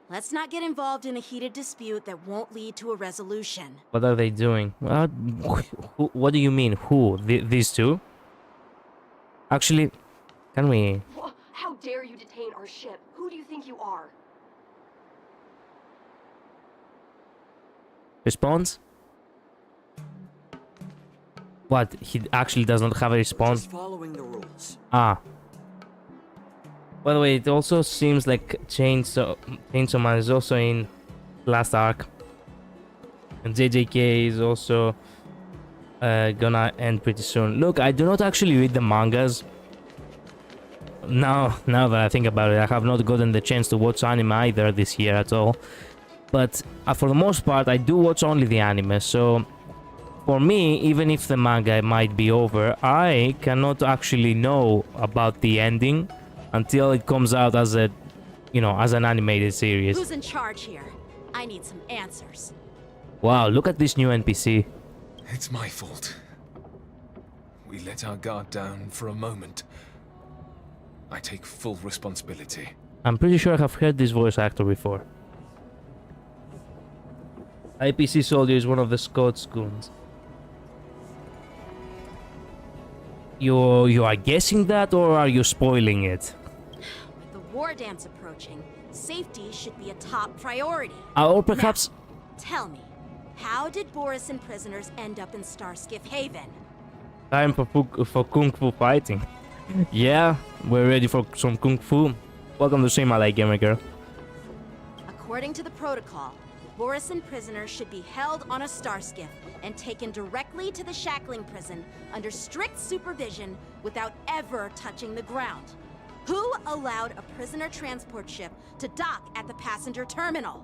Let's not get involved in a heated dispute that won't lead to a resolution. What are they doing? What do you mean? Who? These two? Actually, can we... How dare you detain our ship? Who do you think you are? Response? What? He actually does not have a response? Just following the rules. Ah. By the way, it also seems like Chainsaw Man is also in last arc. And JJK is also gonna end pretty soon. Look, I do not actually read the mangas. Now that I think about it, I have not gotten the chance to watch anime either this year at all. But for the most part, I do watch only the anime, so... For me, even if the manga might be over, I cannot actually know about the ending until it comes out as a, you know, as an animated series. Who's in charge here? I need some answers. Wow, look at this new NPC. It's my fault. We let our guard down for a moment. I take full responsibility. I'm pretty sure I have heard this voice actor before. IPC Soldier is one of the Scots goons. You are guessing that, or are you spoiling it? With the war dance approaching, safety should be a top priority. Or perhaps... Now, tell me, how did Borison prisoners end up in Starskiff Haven? Time for Kung Fu fighting. Yeah, we're ready for some Kung Fu. Welcome to stream, I like gamer girl. According to the protocol, Borison prisoners should be held on a starskiff and taken directly to the shackling prison under strict supervision without ever touching the ground. Who allowed a prisoner transport ship to dock at the passenger terminal?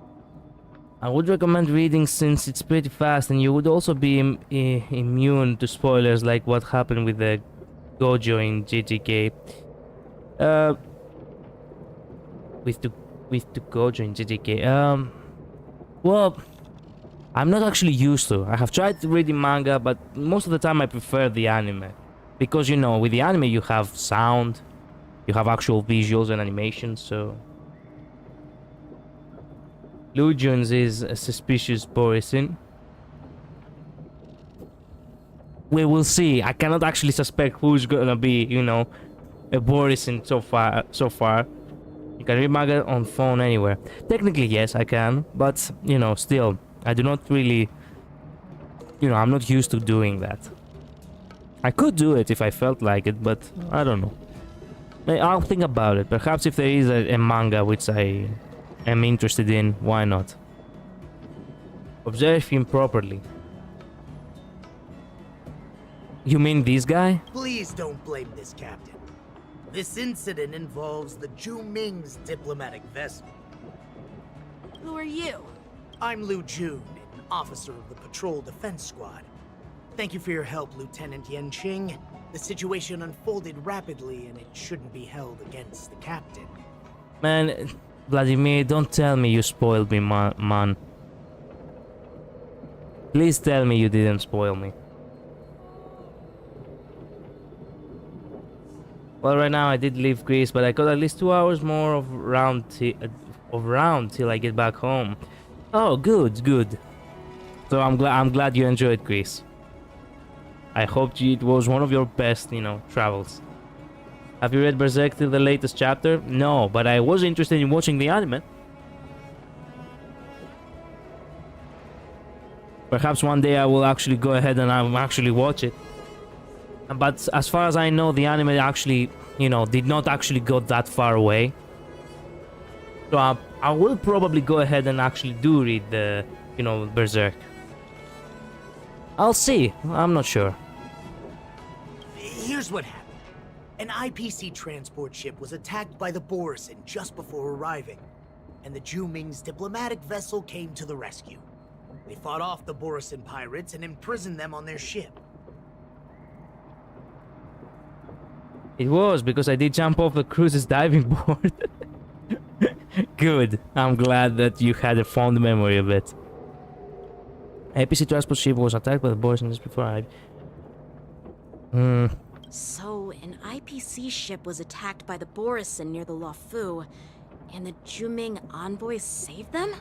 I would recommend reading since it's pretty fast and you would also be immune to spoilers like what happened with the Gojo in JJK. With the Gojo in JJK. Well, I'm not actually used to. I have tried reading manga, but most of the time I prefer the anime. Because, you know, with the anime you have sound, you have actual visuals and animations, so... Lu Jun's is a suspicious Borison. We will see. I cannot actually suspect who's gonna be, you know, a Borison so far. You can read manga on phone anywhere. Technically, yes, I can, but, you know, still, I do not really, you know, I'm not used to doing that. I could do it if I felt like it, but I don't know. I'll think about it. Perhaps if there is a manga which I am interested in, why not? Observe him properly. You mean this guy? Please don't blame this captain. This incident involves the Ju Ming's diplomatic vessel. Who are you? I'm Lu Jun, an officer of the Patrol Defense Squad. Thank you for your help, Lieutenant Yenqing. The situation unfolded rapidly and it shouldn't be held against the captain. Man, Vladimir, don't tell me you spoiled me, man. Please tell me you didn't spoil me. Well, right now I did leave Greece, but I got at least 2 hours more of round till I get back home. Oh, good. So I'm glad you enjoyed Greece. I hope it was one of your best, you know, travels. Have you read Berserk till the latest chapter? No, but I was interested in watching the anime. Perhaps one day I will actually go ahead and I'll actually watch it. But as far as I know, the anime actually, you know, did not actually go that far away. So I will probably go ahead and actually do read the, you know, Berserk. I'll see. I'm not sure. Here's what happened. An IPC transport ship was attacked by the Borisin just before arriving, and the Juming's diplomatic vessel came to the rescue. They fought off the Borisin pirates and imprisoned them on their ship. It was because I did jump off the cruise's diving board. Good. I'm glad that you had a fond memory of it. APC transport ship was attacked by the Borisin just before I... So, an IPC ship was attacked by the Borisin near the Luofu, and the Juming envoys saved them?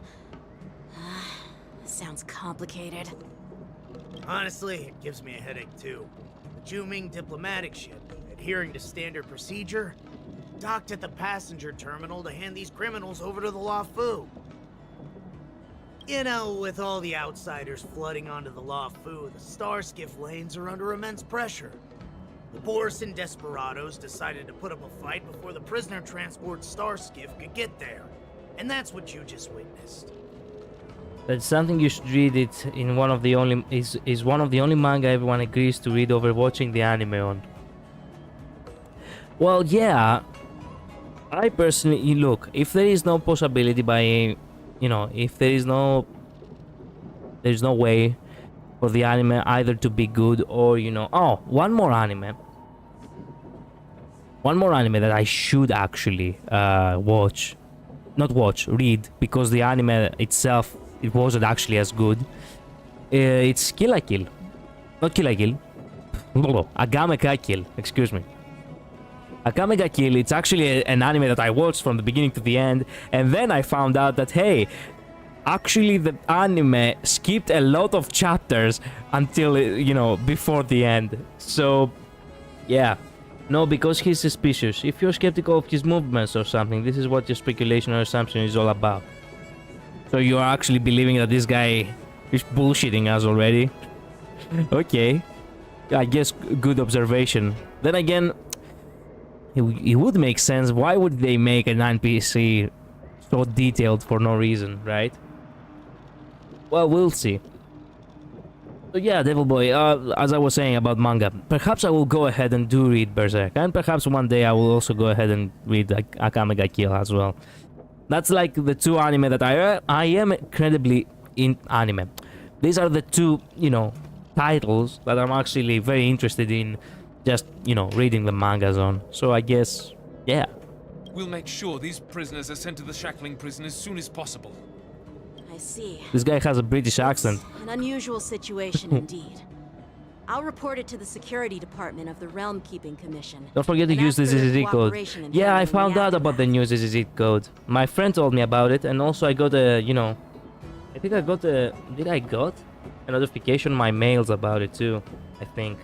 Sounds complicated. Honestly, it gives me a headache too. The Juming diplomatic ship, adhering to standard procedure, docked at the passenger terminal to hand these criminals over to the Luofu. You know, with all the outsiders flooding onto the Luofu, the Starskiff lanes are under immense pressure. The Borisin desperados decided to put up a fight before the prisoner transport Starskiff could get there. And that's what you just witnessed. That's something you should read. It in one of the only is one of the only manga everyone agrees to read over watching the anime on. Well, yeah. I personally look, if there is no possibility by, you know, if there's no way for the anime either to be good or, you know, oh, one more anime that I should actually read, because the anime itself, it wasn't actually as good. It's Kill la Kill. Not Kill la Kill. Agame ga Kill, excuse me. Agame ga Kill, it's actually an anime that I watched from the beginning to the end, and then I found out that, hey, actually the anime skipped a lot of chapters until, you know, before the end. So, yeah. No, because he's suspicious. If you're skeptical of his movements or something, this is what your speculation or assumption is all about. So you're actually believing that this guy is bullshitting us already? Okay. I guess good observation. Then again, it would make sense. Why would they make an NPC so detailed for no reason, right? Well, we'll see. So yeah, Devil Boy, as I was saying about manga, perhaps I will go ahead and do read Berserk, and perhaps one day I will also go ahead and read Akame ga Kill as well. That's like the two anime that I am incredibly in anime. These are the two, you know, titles that I'm actually very interested in just, you know, reading the mangas on. So I guess, yeah. We'll make sure these prisoners are sent to the shackling prison as soon as possible. I see. This guy has a British accent. An unusual situation indeed. I'll report it to the security department of the Realm Keeping Commission. Don't forget to use the ZZZ code. Yeah, I found out about the new ZZZ code. My friend told me about it, and also I got a, you know, I think I got a, did I got a notification on my mails about it too, I think.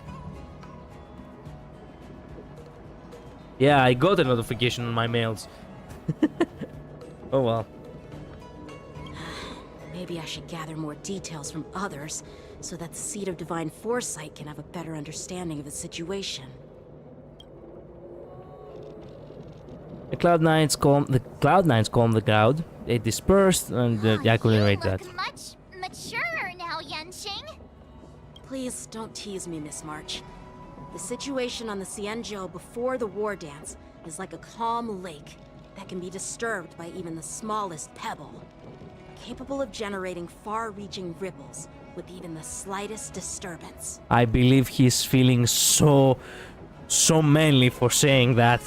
Yeah, I got a notification on my mails. Oh well. Maybe I should gather more details from others, so that the Seed of Divine Foresight can have a better understanding of the situation. The Cloud9s calm the crowd. They dispersed, and I couldn't read that. Much maturer now, Yenching. Please don't tease me, Miss March. The situation on the Xianzhou before the war dance is like a calm lake that can be disturbed by even the smallest pebble, capable of generating far-reaching ripples with even the slightest disturbance. I believe he's feeling so manly for saying that.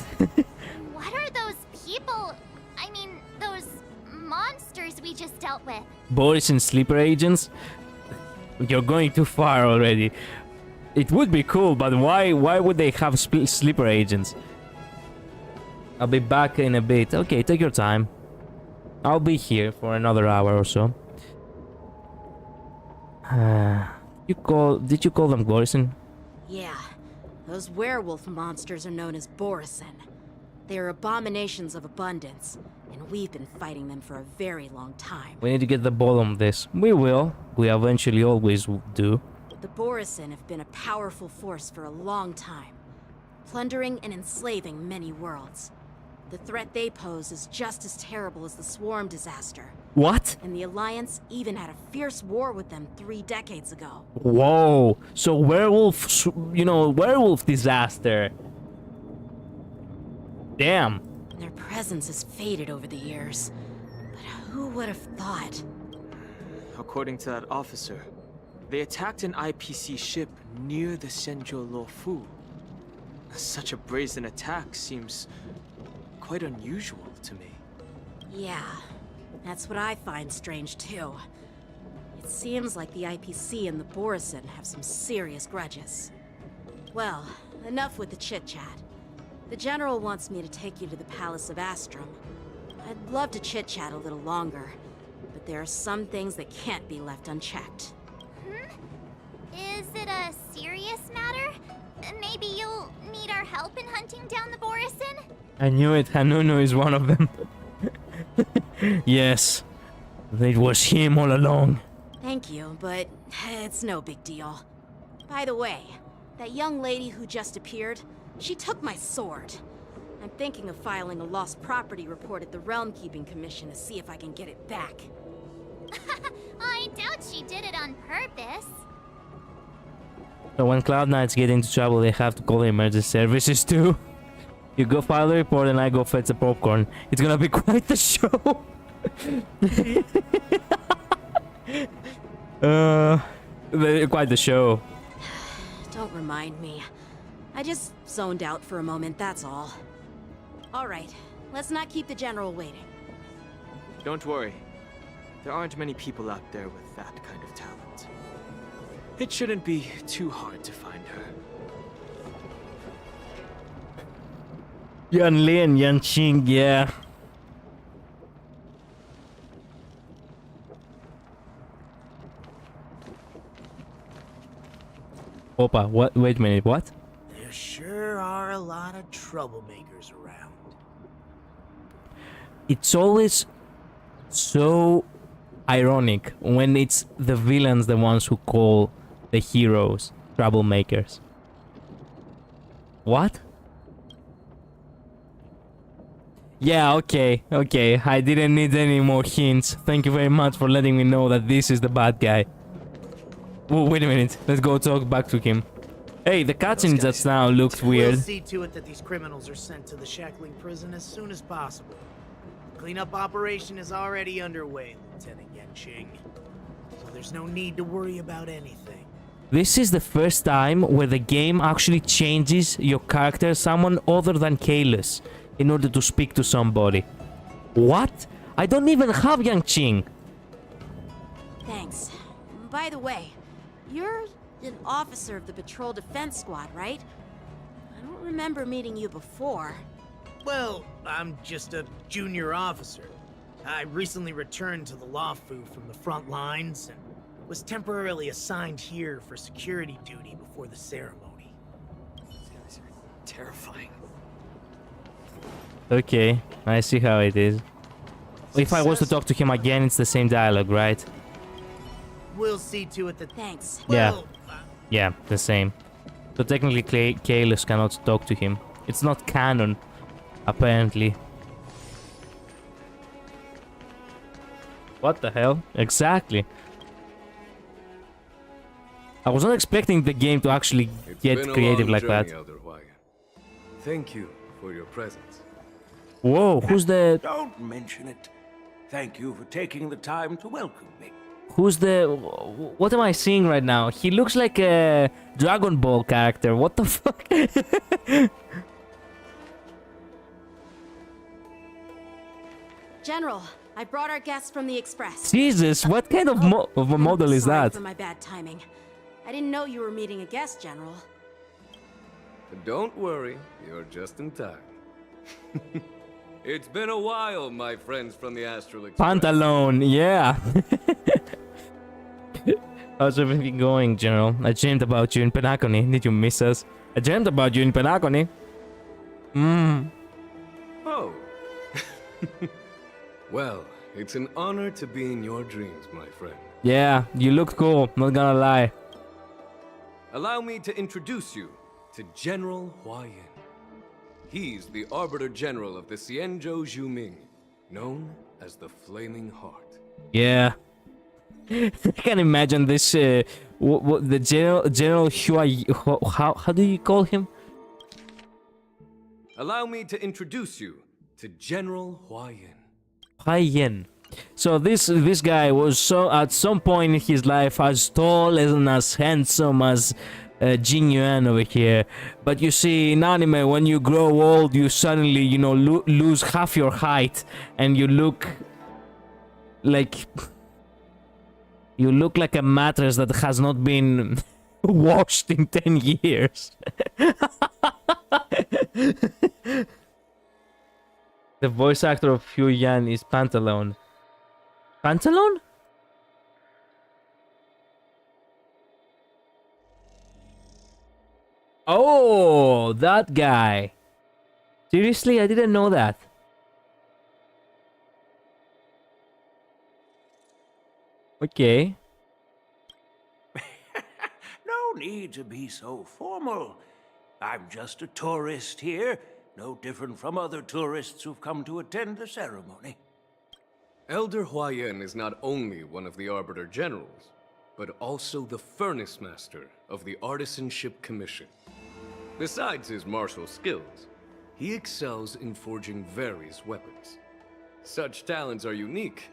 What are those people? I mean, those monsters we just dealt with? Boris and sleeper agents? You're going too far already. It would be cool, but why would they have sleeper agents? I'll be back in a bit. Okay, take your time. I'll be here for another hour or so. Did you call them Borisin? Yeah, those werewolf monsters are known as Borisin. They are abominations of abundance, and we've been fighting them for a very long time. We need to get the bottom of this. We will. We eventually always do. The Borisin have been a powerful force for a long time, plundering and enslaving many worlds. The threat they pose is just as terrible as the Swarm disaster. What? And the Alliance even had a fierce war with them 3 decades ago. Whoa. So werewolf, werewolf disaster. Damn. Their presence has faded over the years. But who would have thought? According to that officer, they attacked an IPC ship near the Senjo Lofu. Such a brazen attack seems quite unusual to me. Yeah, that's what I find strange too. It seems like the IPC and the Borisin have some serious grudges. Well, enough with the chit-chat. The General wants me to take you to the Palace of Astrum. I'd love to chit-chat a little longer, but there are some things that can't be left unchecked. Is it a serious matter? Maybe you'll need our help in hunting down the Borisin? I knew it. Hanunu is one of them. Yes. It was him all along. Thank you, but it's no big deal. By the way, that young lady who just appeared, she took my sword. I'm thinking of filing a lost property report at the Realm Keeping Commission to see if I can get it back. I doubt she did it on purpose. So when Cloud Knights get into trouble, they have to call the emergency services too. You go file the report and I go fetch the popcorn. It's gonna be quite the show. Quite the show. Don't remind me. I just zoned out for a moment, that's all. Alright, let's not keep the General waiting. Don't worry. There aren't many people out there with that kind of talent. It shouldn't be too hard to find her. Yan Li and Yan Qing, yeah. Opa, what? Wait a minute, what? There sure are a lot of troublemakers around. It's always so ironic when it's the villains the ones who call the heroes troublemakers. What? Yeah, okay. I didn't need any more hints. Thank you very much for letting me know that this is the bad guy. Oh, wait a minute. Let's go talk back to him. Hey, the cutscene just now looked weird. We'll see to it that these criminals are sent to the shackling prison as soon as possible. Cleanup operation is already underway, Lieutenant Yanqing. So there's no need to worry about anything. This is the first time where the game actually changes your character, someone other than Kalos, in order to speak to somebody. What? I don't even have Yanqing. Thanks. By the way, you're an officer of the Patrol Defense Squad, right? I don't remember meeting you before. Well, I'm just a junior officer. I recently returned to the Lafu from the front lines and was temporarily assigned here for security duty before the ceremony. Terrifying. Okay, I see how it is. If I was to talk to him again, it's the same dialogue, right? We'll see to it that... Thanks. Yeah, the same. So technically Kalos cannot talk to him. It's not canon, apparently. What the hell? Exactly. I was not expecting the game to actually get creative like that. Thank you for your presence. Whoa, who's the... Don't mention it. Thank you for taking the time to welcome me. Who's the... What am I seeing right now? He looks like a Dragon Ball character. What the fuck? General, I brought our guests from the Express. Jesus, what kind of, of a model is Sorry that? for my bad timing. I didn't know you were meeting a guest, General. Don't worry, you're just in time. It's been a while, my friends from the Astral Express. Pantalone, yeah. How's everything going, General? I dreamed about you in Penacony. Did you miss us? I dreamed about you in Penacony. Well, it's an honor to be in your dreams, my friend. Yeah, you look cool, not gonna lie. Allow me to introduce you to General Hua Yin. He's the Arbiter General of the Xianzhou Zhuming, known as the Flaming Heart. Yeah. I can imagine this, what the General Hua, how do you call him? Allow me to introduce you to General Hua Yin. Hua Yin. So this guy was at some point in his life as tall and as handsome as Jin Yuan over here. But you see, in anime, when you grow old, you suddenly, you know, lose half your height, and you look like a mattress that has not been washed in 10 years. The voice actor of Hu Yan is Pantalone. Pantalone? Oh, that guy. Seriously, I didn't know that. Okay. No need to be so formal. I'm just a tourist here, no different from other tourists who've come to attend the ceremony. Elder Hua Yin is not only one of the Arbiter Generals, but also the Furnace Master of the Artisanship Commission. Besides his martial skills, he excels in forging various weapons. Such talents are unique,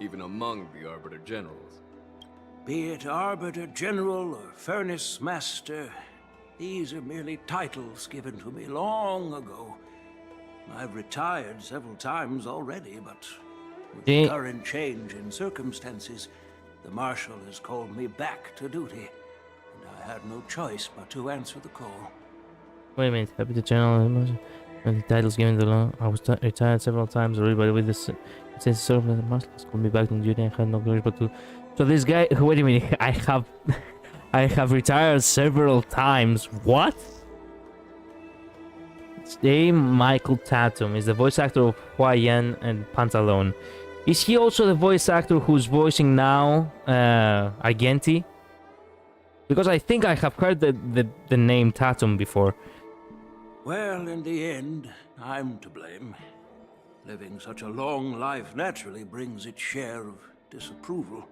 even among the Arbiter Generals. Be it Arbiter General or Furnace Master, these are merely titles given to me long ago. I've retired several times already, but with the current change in circumstances, the Marshal has called me back to duty, and I had no choice but to answer the call. Wait a minute, happy to channel when the titles given the law. I was retired several times already, but with this since serving the Marshal has called me back to duty, I had no choice but to. So this guy, wait a minute, I have retired several times. What? Dame Michael Tatum is the voice actor of Hua Yan and Pantalone. Is he also the voice actor who's voicing now Argenti? Because I think I have heard the name Tatum before. Well, in the end, I'm to blame. Living such a long life naturally brings its share of disapproval.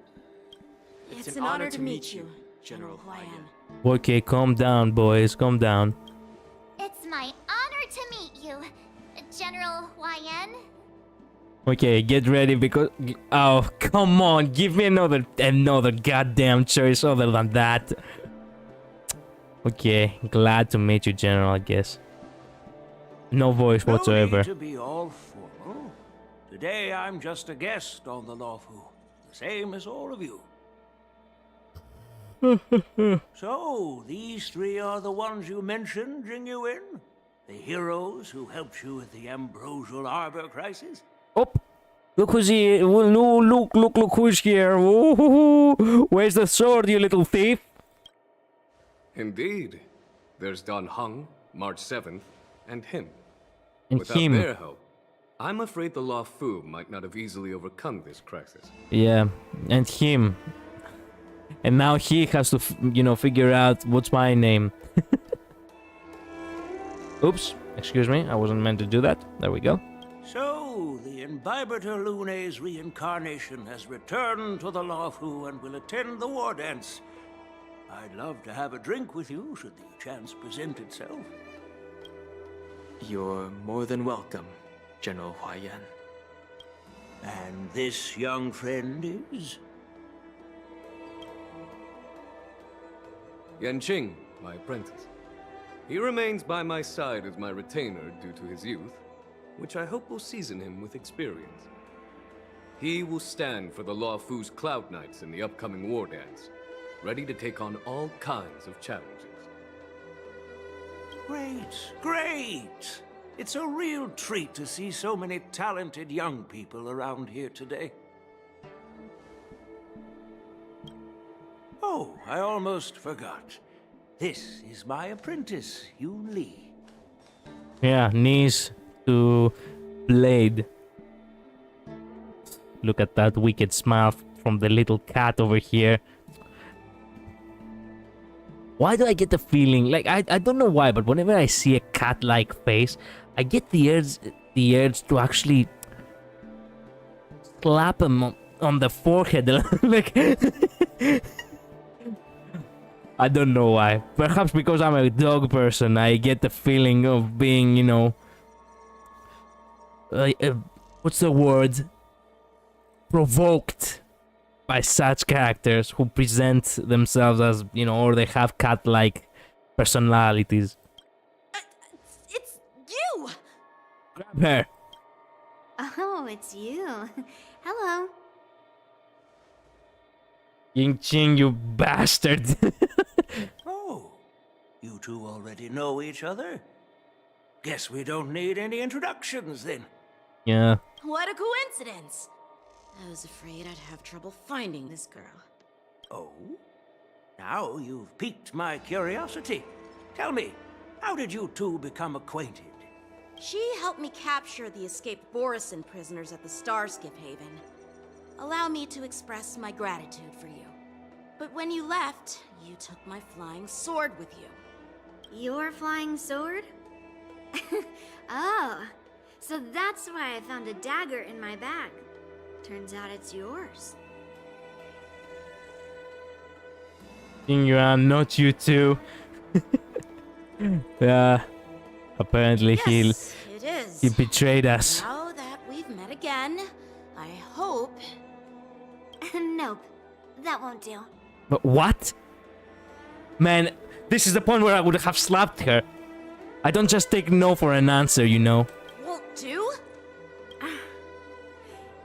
It's an honor to meet you, General Hua Yan. Okay, calm down, boys, calm down. It's my honor to meet you, General Hua Yan. Okay, get ready because oh come on, give me another goddamn choice other than that. Okay, glad to meet you, General. I guess. No voice whatsoever. No need to be all formal. Today I'm just a guest on the Lawfu, the same as all of you. So, these three are the ones you mentioned, Jing Yuan? The heroes who helped you with the Ambrosial Arbor crisis? Oh, look who's here. Look who's here. Ooh, where's the sword, you little thief? Indeed. There's Don Hung, March 7th, and him. And Without him. their help, I'm afraid the Law Fu might not have easily overcome this crisis. Yeah, and him. And now he has to, figure out what's my name. Oops, excuse me, I wasn't meant to do that. There we go. So, the Imbibitor Lune's reincarnation has returned to the Lawfu and will attend the war dance. I'd love to have a drink with you, should the chance present itself. You're more than welcome, General Hua Yan. And this young friend is? Yanqing, my apprentice. He remains by my side as my retainer due to his youth, which I hope will season him with experience. He will stand for the Law Fu's Cloud Knights in the upcoming war dance, ready to take on all kinds of challenges. Great! It's a real treat to see so many talented young people around here today. Oh, I almost forgot. This is my apprentice, Yoon Lee. Yeah, knees to blade. Look at that wicked smile from the little cat over here. Why do I get the feeling, like, I don't know why, but whenever I see a cat-like face, I get the urge to actually slap him on the forehead. Like, I don't know why. Perhaps because I'm a dog person, I get the feeling of being, you know, what's the word? Provoked by such characters who present themselves as, you know, or they have cat-like personalities. It's you! Grab her. Oh, it's you. Hello. Ying Ching, you bastard. Oh, you two already know each other? Guess we don't need any introductions then. Yeah. What a coincidence! I was afraid I'd have trouble finding this girl. Oh? Now you've piqued my curiosity. Tell me, how did you two become acquainted? She helped me capture the escaped Borisin prisoners at the Starskiff Haven. Allow me to express my gratitude for you. But when you left, you took my flying sword with you. Your flying sword? Oh, so that's why I found a dagger in my bag. Turns out it's yours. Ying Yuan, not you too. Yeah. Apparently Yes, it is. he betrayed us. Now that we've met again, I hope... Nope, that won't do. But what? Man, this is the point where I would have slapped her. I don't just take no for an answer, you know. Won't do?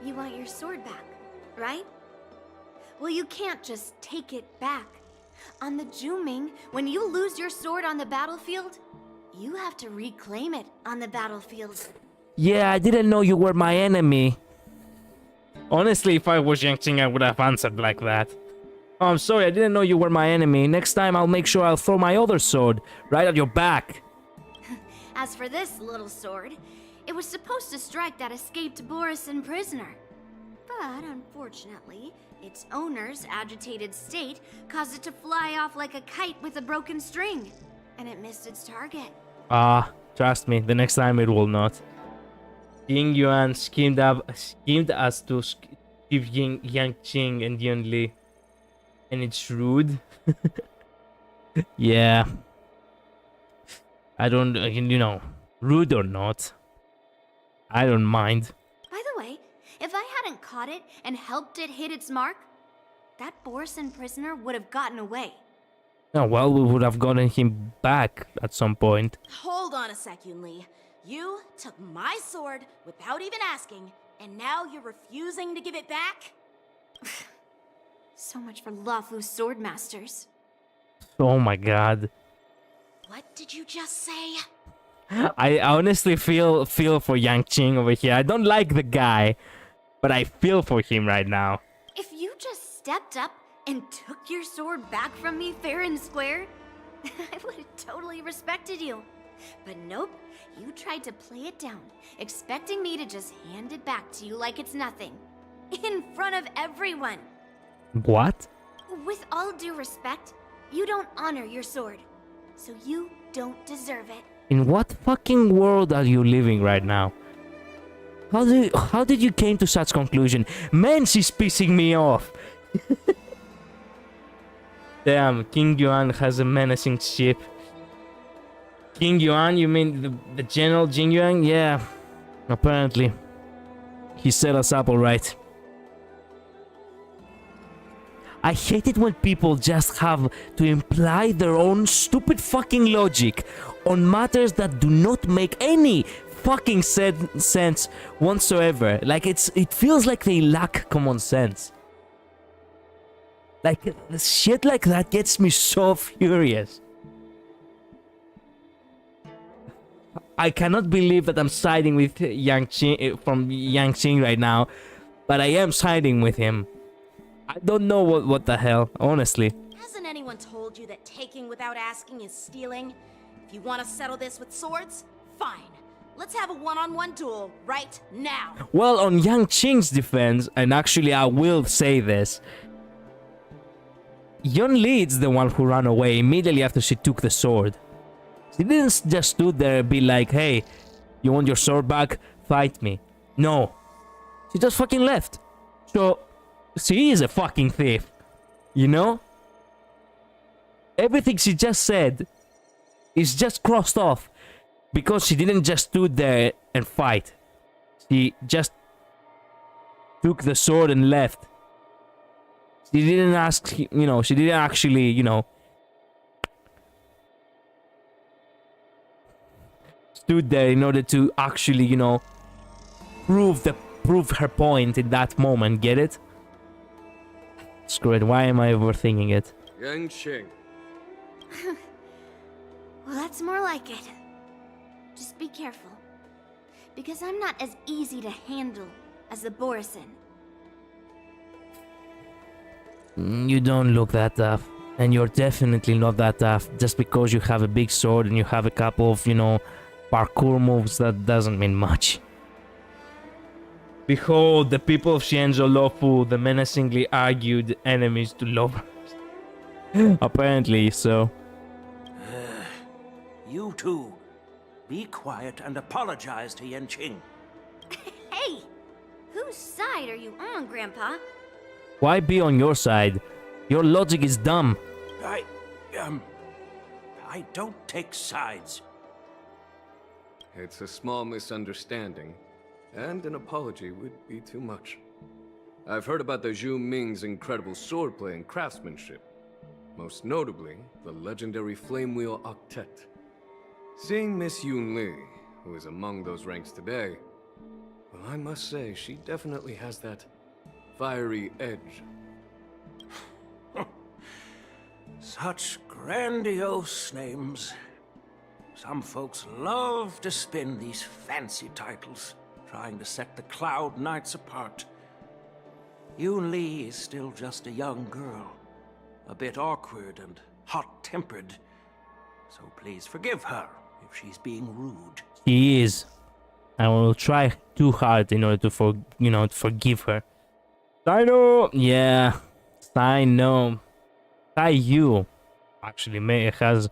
You want your sword back, right? Well, you can't just take it back. On the Juming, when you lose your sword on the battlefield, you have to reclaim it on the battlefield. Yeah, I didn't know you were my enemy. Honestly, if I was Yang Qing, I would have answered like that. Oh, I'm sorry, I didn't know you were my enemy. Next time, I'll make sure I'll throw my other sword right at your back. As for this little sword, it was supposed to strike that escaped Borisin prisoner. But unfortunately, its owner's agitated state caused it to fly off like a kite with a broken string, and it missed its target. Trust me, the next time it will not. Ying Yuan schemed us to give Yang Qing and Yun Li. And it's rude. Yeah. I don't, you know, rude or not, I don't mind. By the way, if I hadn't caught it and helped it hit its mark, that Borisin prisoner would have gotten away. Oh, well, we would have gotten him back at some point. Hold on a sec, Yun Li. You took my sword without even asking, and now you're refusing to give it back? So much for Luofu's swordmasters. Oh my god. What did you just say? I honestly feel for Yang Qing over here. I don't like the guy, but I feel for him right now. If you just stepped up and took your sword back from me fair and square, I would have totally respected you. But nope, you tried to play it down, expecting me to just hand it back to you like it's nothing. In front of everyone. What? With all due respect, you don't honor your sword. So you don't deserve it. In what fucking world are you living right now? How did you came to such conclusion? Man, she's pissing me off. Damn, King Yuan has a menacing ship. King Yuan, you mean the General Jing Yuan? Yeah, apparently. He set us up alright. I hate it when people just have to imply their own stupid fucking logic on matters that do not make any fucking sense whatsoever. Like, it feels like they lack common sense. Like, shit like that gets me so furious. I cannot believe that I'm siding with Yang Qing right now, but I am siding with him. I don't know what the hell, honestly. Hasn't anyone told you that taking without asking is stealing? If you want to settle this with swords, fine. Let's have a one-on-one duel right now. Well, on Yang Qing's defense, and actually I will say this, Yun Li is the one who ran away immediately after she took the sword. She didn't just stood there and be like, hey, you want your sword back? Fight me. No. She just fucking left. So, she is a fucking thief. You know? Everything she just said is just crossed off because she didn't just stood there and fight. She just took the sword and left. She didn't ask, you know, she didn't actually, you know, stood there in order to actually, you know, prove her point in that moment. Get it? Screw it. Why am I overthinking it? Yang Qing. Well, that's more like it. Just be careful. Because I'm not as easy to handle as the Borisin. You don't look that tough. And you're definitely not that tough. Just because you have a big sword and you have a couple of, you know, parkour moves, that doesn't mean much. Behold, the people of Xianzhou Luofu, the menacingly argued enemies to lovers. Apparently, so. You two, be quiet and apologize to Yanqing. Hey! Whose side are you on, Grandpa? Why be on your side? Your logic is dumb. I don't take sides. It's a small misunderstanding, and an apology would be too much. I've heard about the Zhu Ming's incredible swordplay and craftsmanship. Most notably, the legendary Flame Wheel Octet. Seeing Miss Yun Li, who is among those ranks today, well, I must say, she definitely has that fiery edge. Such grandiose names. Some folks love to spin these fancy titles, trying to set the Cloud Knights apart. Yun Li is still just a young girl, a bit awkward and hot-tempered. So please forgive her if she's being rude. She is. I will try too hard in order to forgive her. Sino! Yeah. Sino. Yu actually has,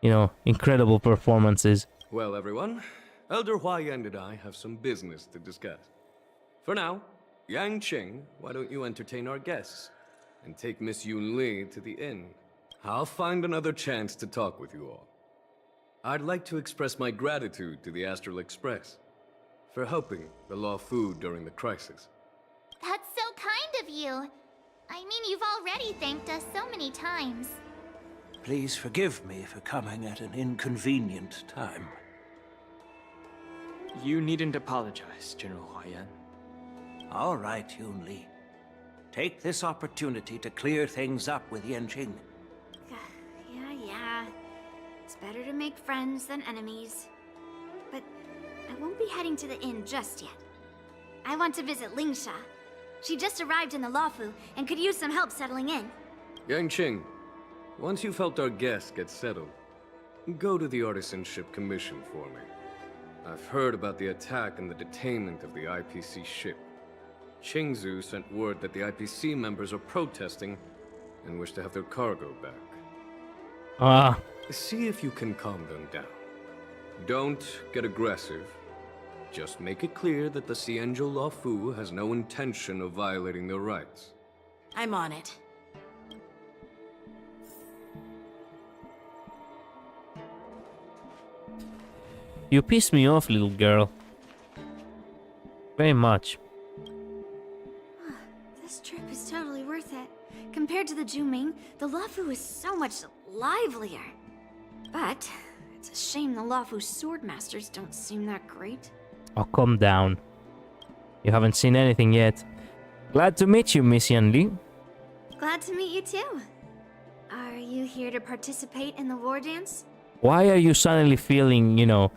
you know, incredible performances. Well, everyone, Elder Huayan and I have some business to discuss. For now, Yang Qing, why don't you entertain our guests and take Miss Yun Li to the inn? I'll find another chance to talk with you all. I'd like to express my gratitude to the Astral Express for helping the Luofu during the crisis. That's so kind of you. I mean, you've already thanked us so many times. Please forgive me for coming at an inconvenient time. You needn't apologize, General Huayan. All right, Yun Li. Take this opportunity to clear things up with Yanqing. Yeah. It's better to make friends than enemies. But I won't be heading to the inn just yet. I want to visit Lingsha. She just arrived in the Luofu and could use some help settling in. Yang Qing, once you've helped our guests get settled, go to the Artisanship Commission for me. I've heard about the attack and the detainment of the IPC ship. Qingzu sent word that the IPC members are protesting and wish to have their cargo back. See if you can calm them down. Don't get aggressive. Just make it clear that the Xianzhou Luofu has no intention of violating their rights. I'm on it. You piss me off, little girl. Very much. This trip is totally worth it. Compared to the Zhuming, the Luofu is so much livelier. But it's a shame the Luofu swordmasters don't seem that great. Oh, calm down. You haven't seen anything yet. Glad to meet you, Miss Yun Li. Glad to meet you too. Are you here to participate in the war dance? Why are you suddenly feeling, you know,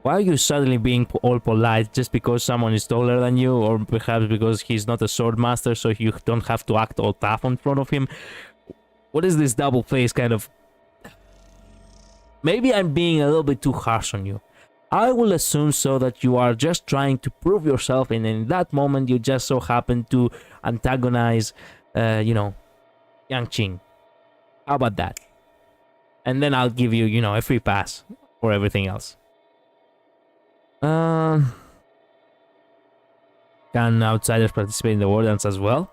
why are you suddenly being all polite just because someone is taller than you, or perhaps because he's not a sword master, so you don't have to act all tough in front of him? What is this double face kind of... Maybe I'm being a little bit too harsh on you. I will assume so that you are just trying to prove yourself, and in that moment you just so happen to antagonize, you know, Yang Qing. How about that? And then I'll give you, you know, a free pass for everything else. Can outsiders participate in the war dance as well?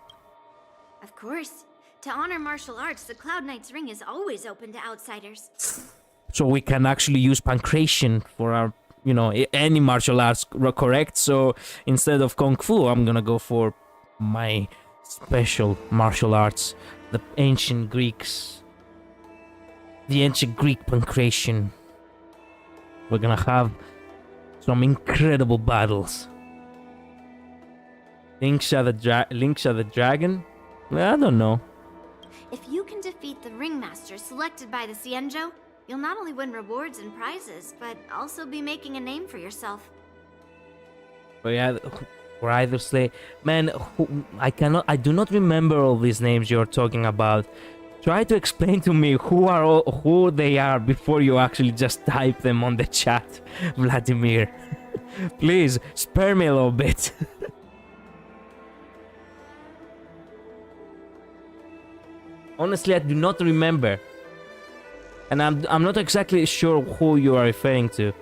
Of course. To honor martial arts, the Cloud Knight's ring is always open to outsiders. So we can actually use pancration for our, you know, any martial arts, correct? So instead of Kung Fu, I'm gonna go for my special martial arts, the ancient Greeks. The ancient Greek pancration. We're gonna have some incredible battles. Linksha the Dragon? I don't know. If you can defeat the ringmaster selected by the Xianzhou, you'll not only win rewards and prizes, but also be making a name for yourself. But yeah, or either slay. Man, I do not remember all these names you're talking about. Try to explain to me who they are before you actually just type them on the chat, Vladimir. Please, spare me a little bit. Honestly, I do not remember. And I'm not exactly sure who you are referring to.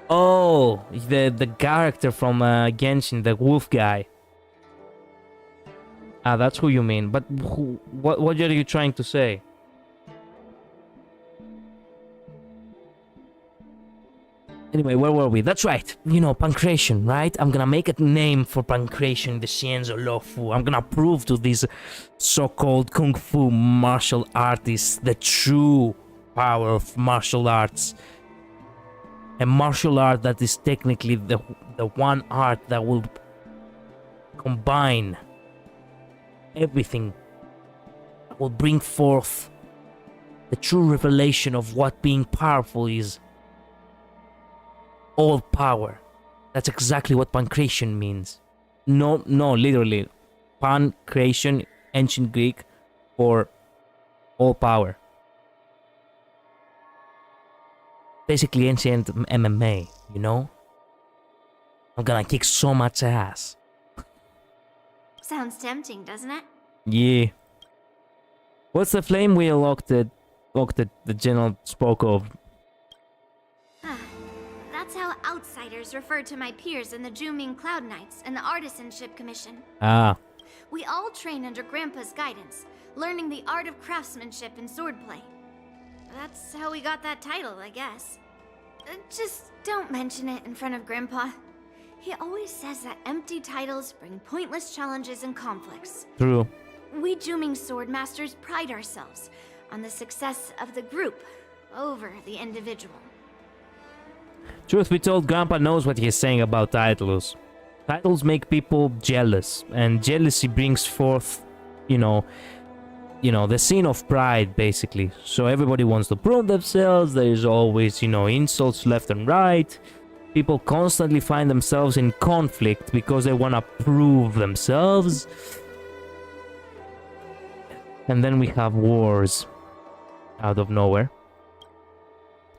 Oh, the character from Genshin, the wolf guy. Ah, that's who you mean. But what are you trying to say? Anyway, where were we? That's right. You know, pancration, right? I'm gonna make a name for pancration, the Xianzhou Lofu. I'm gonna prove to these so-called Kung Fu martial artists the true power of martial arts. A martial art that is technically the one art that will combine everything, that will bring forth the true revelation of what being powerful is. All power. That's exactly what pancration means. No, literally. Pancration, ancient Greek, for all power. Basically ancient MMA, you know? I'm gonna kick so much ass. Sounds tempting, doesn't it? Yeah. What's the flame wheel octet the general spoke of? That's how outsiders refer to my peers in the Juming Cloud Knights and the Artisanship Commission. Ah. We all train under Grandpa's guidance, learning the art of craftsmanship and swordplay. That's how we got that title, I guess. Just don't mention it in front of Grandpa. He always says that empty titles bring pointless challenges and conflicts. True. We Juming Sword Masters pride ourselves on the success of the group over the individual. Truth be told, Grandpa knows what he's saying about titles. Titles make people jealous, and jealousy brings forth, you know, the scene of pride, basically. So everybody wants to prove themselves. There's always, insults left and right. People constantly find themselves in conflict because they want to prove themselves. And then we have wars out of nowhere.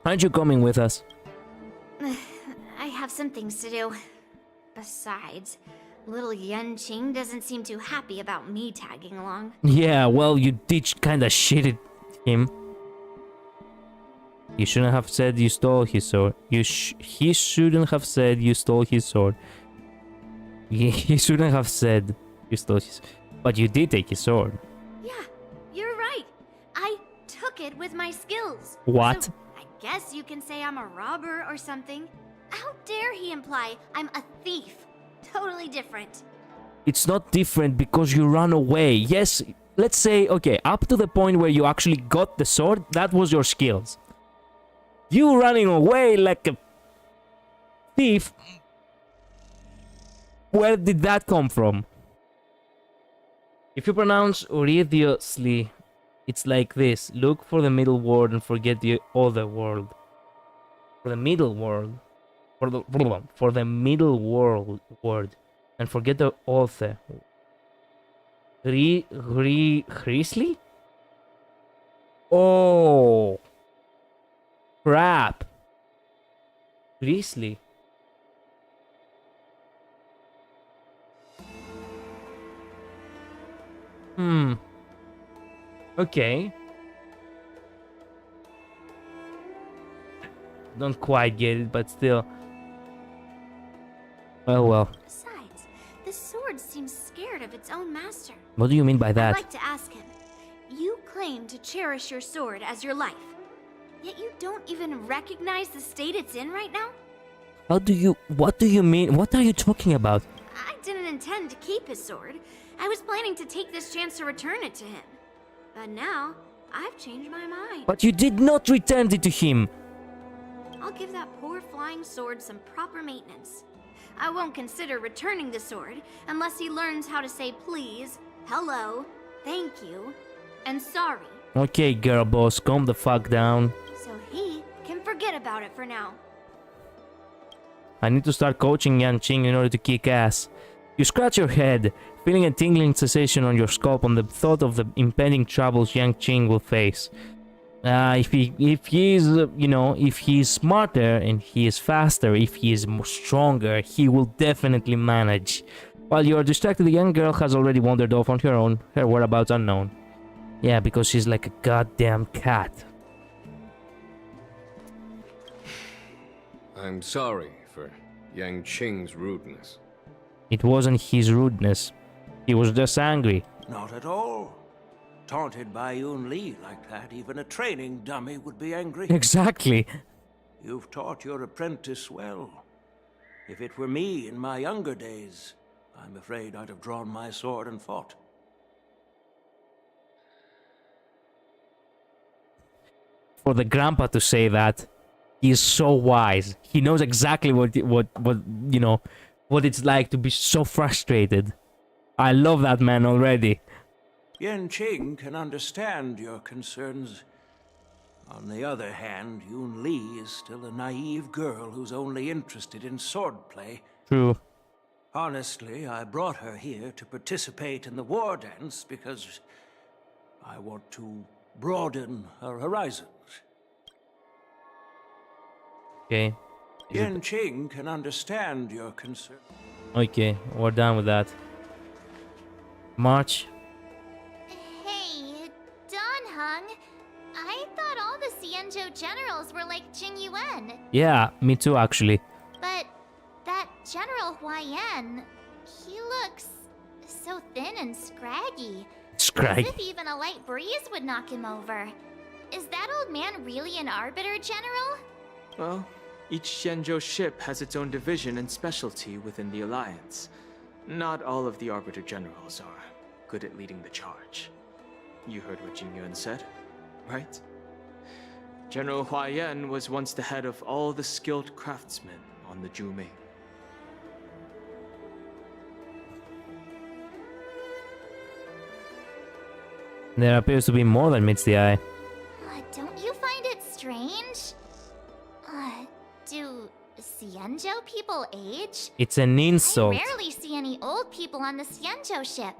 Aren't you coming with us? I have some things to do. Besides, little Yan Qing doesn't seem too happy about me tagging along. Yeah, well, you did kinda shitted him. You shouldn't have said you stole his sword. He shouldn't have said you stole his sword. He shouldn't have said you stole his... But you did take his sword. Yeah, you're right. I took it with my skills. What? So I guess you can say I'm a robber or something. How dare he imply I'm a thief? Totally different. It's not different because you ran away. Yes, let's say, okay, up to the point where you actually got the sword, that was your skills. You running away like a thief, where did that come from? If you pronounce Uridiously, it's like this. Look for the middle word and forget the other word. For the middle word. For the middle word. And forget the author. Grizzly? Oh. Crap. Grizzly. Okay. Don't quite get it, but still. Well. Besides, the sword seems scared of its own master. What do you mean by I'd that? like to ask him. You claim to cherish your sword as your life, yet you don't even recognize the state it's in right now? What do you mean? What are you talking about? I didn't intend to keep his sword. I was planning to take this chance to return it to him. But now, I've changed my mind. But you did not return it to him. I'll give that poor flying sword some proper maintenance. I won't consider returning the sword unless he learns how to say please, hello, thank you, and sorry. Okay, girl boss, calm the fuck down. So he can forget about it for now. I need to start coaching Yan Qing in order to kick ass. You scratch your head, feeling a tingling sensation on your scalp on the thought of the impending troubles Yang Qing will face. If he is smarter and he is faster, if he is stronger, he will definitely manage. While you are distracted, the young girl has already wandered off on her own, her whereabouts unknown. Yeah, because she's like a goddamn cat. I'm sorry for Yang Qing's rudeness. It wasn't his rudeness. He was just angry. Not at all. Taunted by Yun Li like that, even a training dummy would be angry. Exactly. You've taught your apprentice well. If it were me in my younger days, I'm afraid I'd have drawn my sword and fought. For the grandpa to say that, he is so wise. He knows exactly what it's like to be so frustrated. I love that man already. Yan Qing can understand your concerns. On the other hand, Yun Li is still a naive girl who's only interested in swordplay. True. Honestly, I brought her here to participate in the war dance because I want to broaden her horizons. Okay. Yan Qing can understand your concern. Okay, we're done with that. March. Hey, Don Hung. I thought all the Xianzhou generals were like Jing Yuan. Yeah, me too, actually. But that General Huayan, he looks so thin and scraggy. Scraggy. As if even a light breeze would knock him over. Is that old man really an Arbiter General? Well, each Xianzhou ship has its own division and specialty within the Alliance. Not all of the Arbiter Generals are good at leading the charge. You heard what Jing Yuan said, right? General Huayan was once the head of all the skilled craftsmen on the Zhuming. There appears to be more than meets the eye. Don't you find it strange? Do Xianzhou people age? It's an insult. I rarely see any old people on the Xianzhou ship.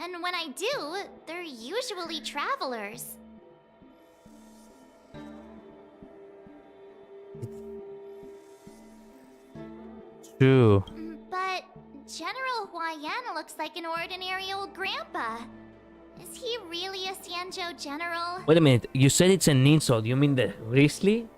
And when I do, they're usually travelers. True. But General Huayan looks like an ordinary old grandpa. Is he really a Xianzhou general? Wait a minute, you said it's an insult. You mean the Risley?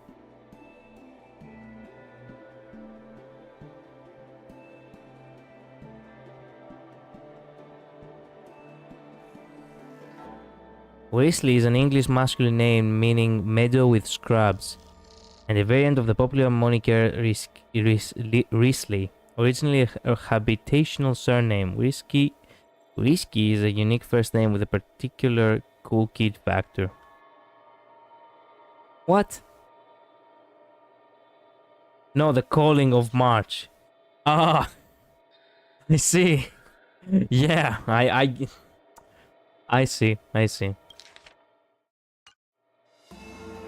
Risley is an English masculine name meaning meadow with scrubs, and a variant of the popular moniker Risley, originally a habitational surname. Risky is a unique first name with a particular cool kid factor. What? No, the calling of March. Ah, I see. Yeah, I see.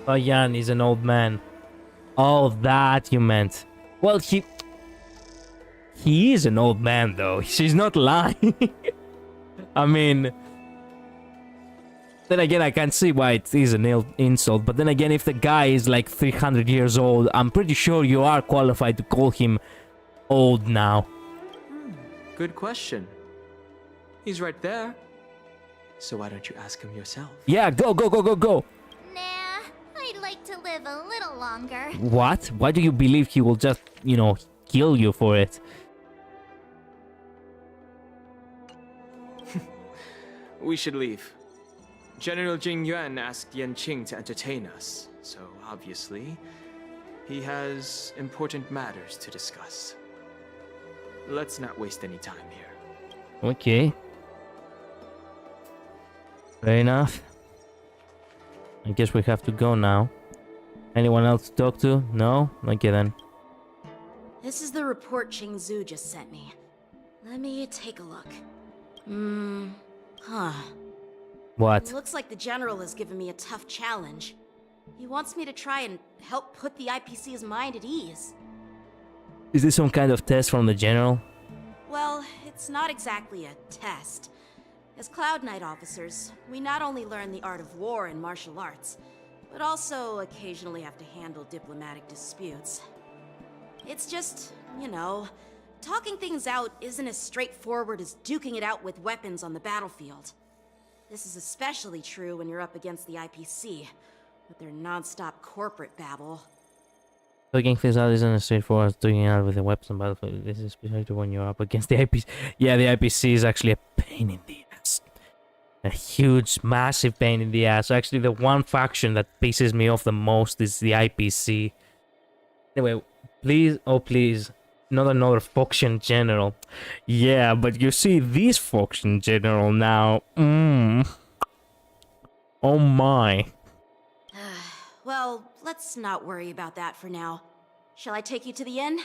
Yan is an old man. Oh, that you meant. Well, he is an old man, though. She's not lying. I mean, Then again, I can see why it is an insult. But then again, if the guy is like 300 years old, I'm pretty sure you are qualified to call him old now. Good question. He's right there. So why don't you ask him yourself? Yeah, go. Nah, I'd like to live a little longer. What? Why do you believe he will just, kill you for it? We should leave. General Jing Yuan asked Yan Qing to entertain us, so obviously, he has important matters to discuss. Let's not waste any time here. Okay. Fair enough. I guess we have to go now. Anyone else to talk to? No? Okay then. This is the report Qing Zhu just sent me. Let me take a look. What? Looks like the General has given me a tough challenge. He wants me to try and help put the IPC's mind at ease. Is this some kind of test from the General? Well, it's not exactly a test. As Cloud Knight officers, we not only learn the art of war and martial arts, but also occasionally have to handle diplomatic disputes. It's just, talking things out isn't as straightforward as duking it out with weapons on the battlefield. This is especially true when you're up against the IPC, with their non-stop corporate babble. Talking things out isn't as straightforward as doing it out with a weapon battlefield. This is especially true when you're up against the IPC. Yeah, the IPC is actually a pain in the ass. A huge, massive pain in the ass. Actually, the one faction that pisses me off the most is the IPC. Anyway, please, oh please, not another faction general. Yeah, but you see, this faction general now, oh my. Well, let's not worry about that for now. Shall I take you to the inn?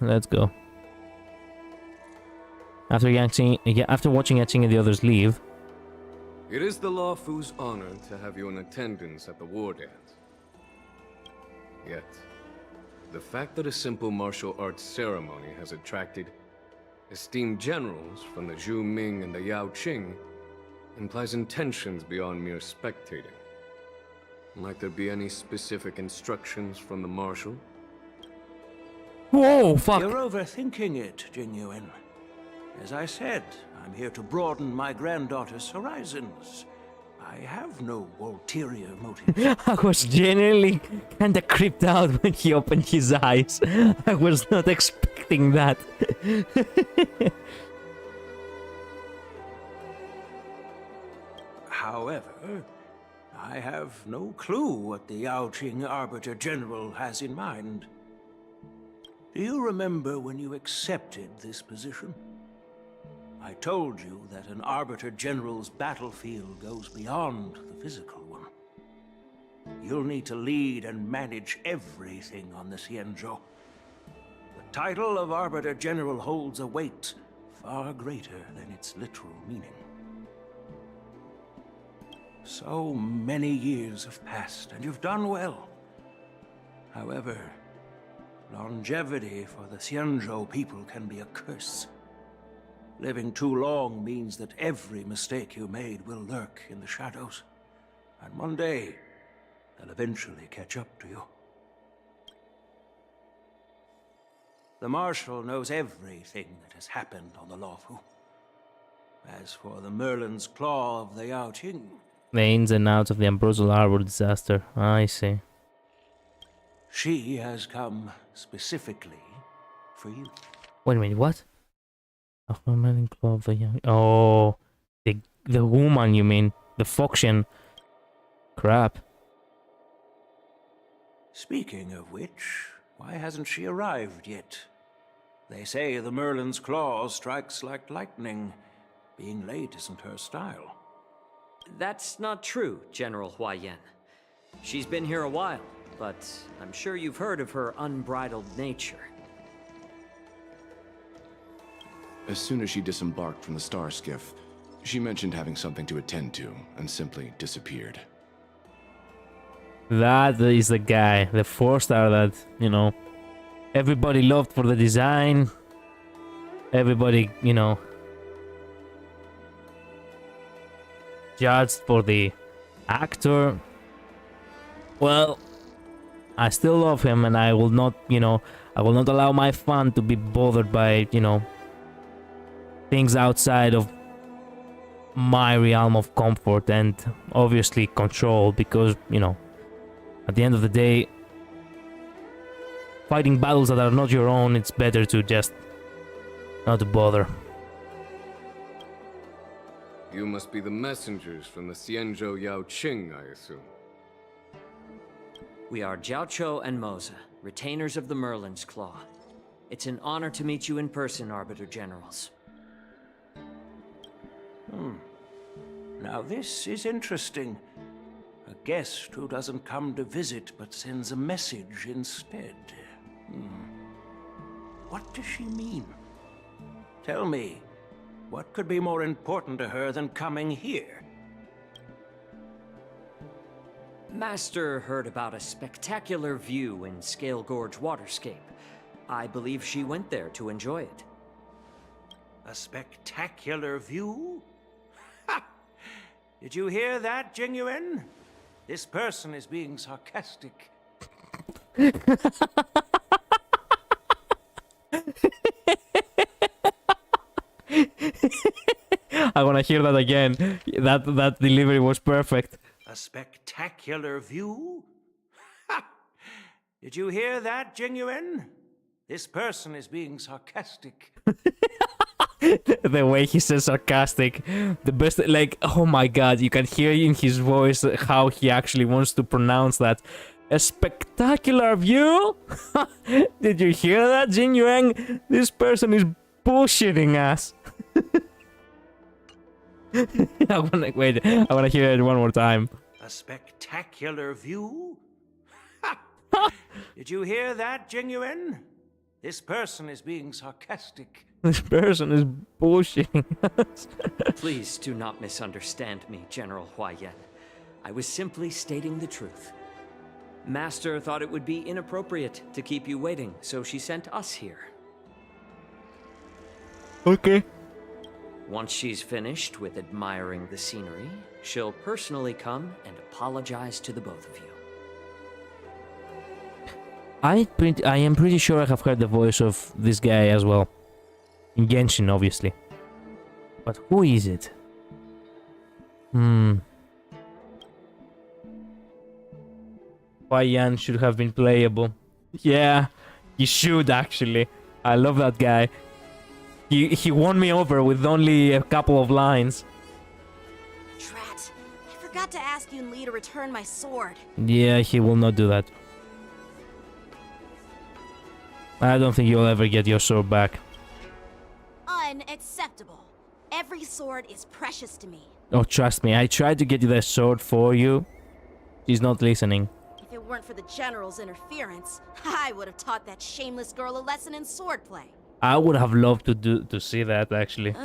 Let's go. After watching Yang and the others leave. It is the Law Fu's honor to have you in attendance at the war dance. Yet, the fact that a simple martial arts ceremony has attracted esteemed generals from the Zhu Ming and the Yao Qing implies intentions beyond mere spectating. Might there be any specific instructions from the Marshal? Whoa, fuck! You're overthinking it, Jing Yuan. As I said, I'm here to broaden my granddaughter's horizons. I have no ulterior motive. I was genuinely kinda creeped out when he opened his eyes. I was not expecting that. However, I have no clue what the Yao Qing Arbiter General has in mind. Do you remember when you accepted this position? I told you that an Arbiter General's battlefield goes beyond the physical one. You'll need to lead and manage everything on the Xianzhou. The title of Arbiter General holds a weight far greater than its literal meaning. So many years have passed, and you've done well. However, longevity for the Xianzhou people can be a curse. Living too long means that every mistake you made will lurk in the shadows. And one day, they'll eventually catch up to you. The Marshal knows everything that has happened on the Luofu. As for the Merlin's Claw of the Yao Qing... The ins and outs of the Ambrosial Arbor disaster. I see. She has come specifically for you. Wait a minute, what? Merlin Claw of the Young... Oh, the woman, you mean? The faction. Crap. Speaking of which, why hasn't she arrived yet? They say the Merlin's Claw strikes like lightning. Being late isn't her style. That's not true, General Huayan. She's been here a while, but I'm sure you've heard of her unbridled nature. As soon as she disembarked from the star skiff, she mentioned having something to attend to and simply disappeared. That is the guy, the 4-star that, everybody loved for the design. Everybody, judged for the actor, well, I still love him, and I will not, I will not allow my fun to be bothered by, things outside of my realm of comfort and obviously control, because, at the end of the day, fighting battles that are not your own, it's better to just not to bother. You must be the messengers from the Xianzhou Yao Qing, I assume. We are Jiaoqiu and Moza, retainers of the Merlin's Claw. It's an honor to meet you in person, Arbiter Generals. Now this is interesting. A guest who doesn't come to visit but sends a message instead. What does she mean? Tell me, what could be more important to her than coming here? Master heard about a spectacular view in Scale Gorge Waterscape. I believe she went there to enjoy it. A spectacular view? Ha! Did you hear that, Jingyuan? This person is being sarcastic. I wanna hear that again. That delivery was perfect. A spectacular view? Ha! Did you hear that, Jingyuan? This person is being sarcastic. The way he says sarcastic, the best, like, oh my god, you can hear in his voice how he actually wants to pronounce that. A spectacular view? Did you hear that, Jin Yuang? This person is bullshitting us. I wanna hear it one more time. A spectacular view? Ha! Did you hear that, Jingyuan? This person is being sarcastic. This person is bullshitting us. Please do not misunderstand me, General Huayan. I was simply stating the truth. Master thought it would be inappropriate to keep you waiting, so she sent us here. Okay. Once she's finished with admiring the scenery, she'll personally come and apologize to the both of you. I am pretty sure I have heard the voice of this guy as well. In Genshin, obviously. But who is it? Huayan should have been playable. Yeah, he should actually. I love that guy. He won me over with only a couple of lines. Drat. I forgot to ask Yun Li to return my sword. Yeah, he will not do that. I don't think you'll ever get your sword back. Unacceptable. Every sword is precious to me. Oh, trust me, I tried to get you the sword for you. She's not listening. If it weren't for the General's interference, I would have taught that shameless girl a lesson in swordplay. I would have loved to see that, actually.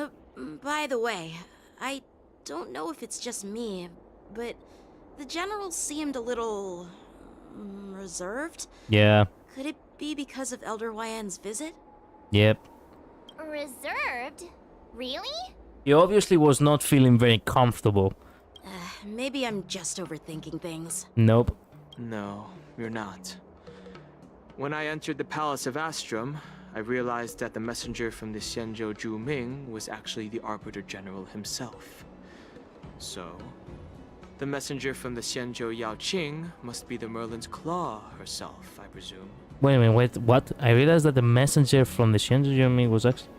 By the way, I don't know if it's just me, but the General seemed a little reserved. Yeah. Could it be because of Elder Huayan's visit? Yep. Reserved? Really? He obviously was not feeling very comfortable. Maybe I'm just overthinking things. Nope. No, you're not. When I entered the Palace of Astrum, I realized that the messenger from the Xianzhou Zhuming was actually the Arbiter General himself. So, the messenger from the Xianzhou Yao Qing must be the Merlin's Claw herself, I presume. Wait a minute, wait, what? I realized that the messenger from the Xianzhou Zhuming was actually...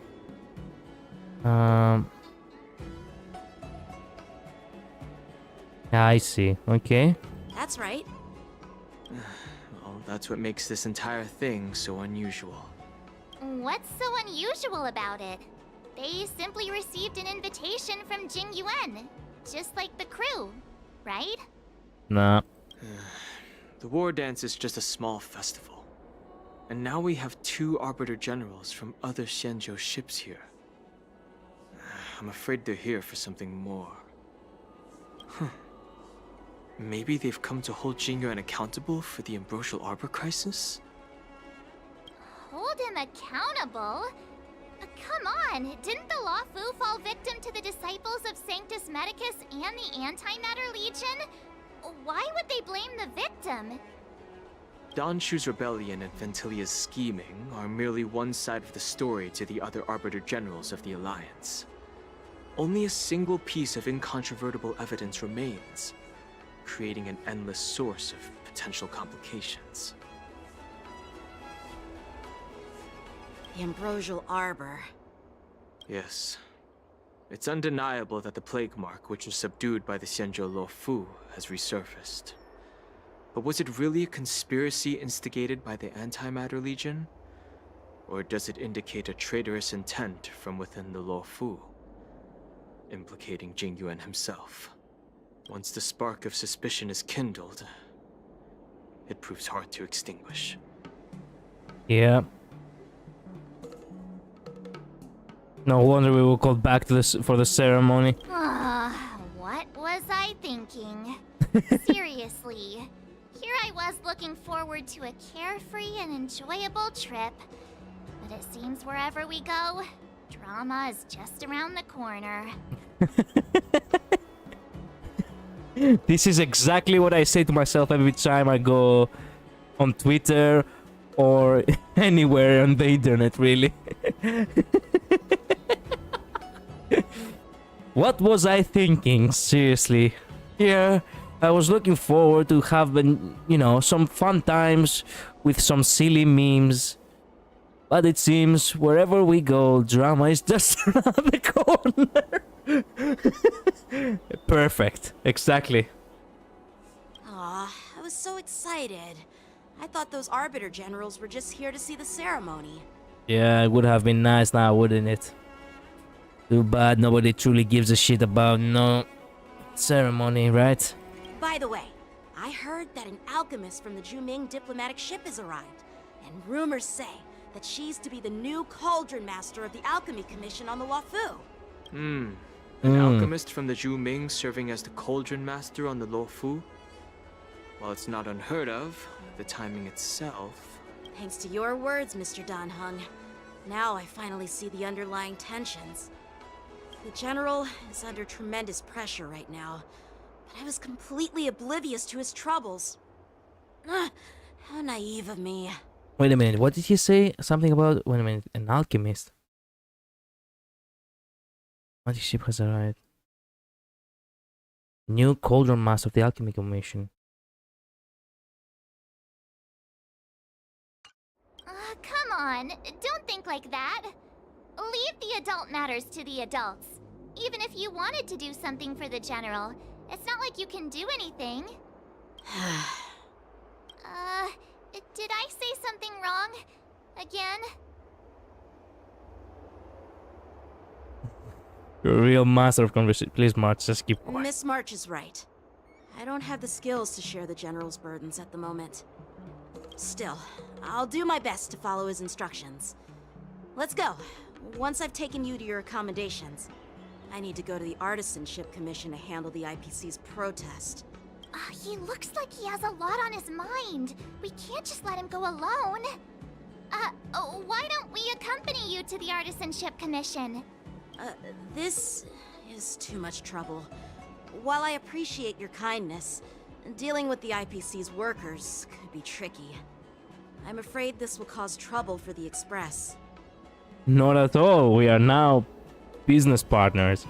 I see, okay. That's right. Well, that's what makes this entire thing so unusual. What's so unusual about it? They simply received an invitation from Jing Yuan, just like the crew, right? Nah. The war dance is just a small festival. And now we have 2 Arbiter Generals from other Xianzhou ships here. I'm afraid they're here for something more. Maybe they've come to hold Jing Yuan accountable for the Ambrosial Arbor crisis? Hold him accountable? Come on, didn't the Luofu fall victim to the disciples of Sanctus Cosmeticus and the Antimatter Legion? Why would they blame the victim? Donshu's rebellion and Ventilia's scheming are merely one side of the story to the other Arbiter Generals of the Alliance. Only a single piece of incontrovertible evidence remains, creating an endless source of potential complications. The Ambrosial Arbor. Yes. It's undeniable that the plague mark, which was subdued by the Xianzhou Luofu, has resurfaced. But was it really a conspiracy instigated by the Antimatter Legion? Or does it indicate a traitorous intent from within the Luofu, implicating Jing Yuan himself? Once the spark of suspicion is kindled, it proves hard to extinguish. Yeah. No wonder we were called back to this for the ceremony. What was I thinking? Seriously. Here I was looking forward to a carefree and enjoyable trip. But it seems wherever we go, drama is just around the corner. This is exactly what I say to myself every time I go on Twitter or anywhere on the internet, really. What was I thinking? Seriously. Here, I was looking forward to having, you know, some fun times with some silly memes. But it seems wherever we go, drama is just around the corner. Perfect. Exactly. Aw, I was so excited. I thought those Arbiter Generals were just here to see the ceremony. Yeah, it would have been nice now, wouldn't it? Too bad nobody truly gives a shit about no ceremony, right? By the way, I heard that an alchemist from the Juming diplomatic ship has arrived, and rumors say that she's to be the new Cauldron Master of the Alchemy Commission on the Luofu. An alchemist from the Juming serving as the Cauldron Master on the Luofu? While it's not unheard of, the timing itself... Thanks to your words, Mr. Dan Heng. Now I finally see the underlying tensions. The General is under tremendous pressure right now, but I was completely oblivious to his troubles. How naive of me. Wait a minute, what did he say? Something about... Wait a minute, an alchemist? Magic ship has arrived. New Cauldron Master of the Alchemy Commission. Come on, don't think like that. Leave the adult matters to the adults. Even if you wanted to do something for the General, it's not like you can do anything. Did I say something wrong? Again? You're a real master of conversation. Please, March, just keep quiet. Miss March is right. I don't have the skills to share the General's burdens at the moment. Still, I'll do my best to follow his instructions. Let's go. Once I've taken you to your accommodations, I need to go to the Artisanship Commission to handle the IPC's protest. He looks like he has a lot on his mind. We can't just let him go alone. Why don't we accompany you to the Artisanship Commission? This is too much trouble. While I appreciate your kindness, dealing with the IPC's workers could be tricky. I'm afraid this will cause trouble for the Express. Not at all. We are now business partners.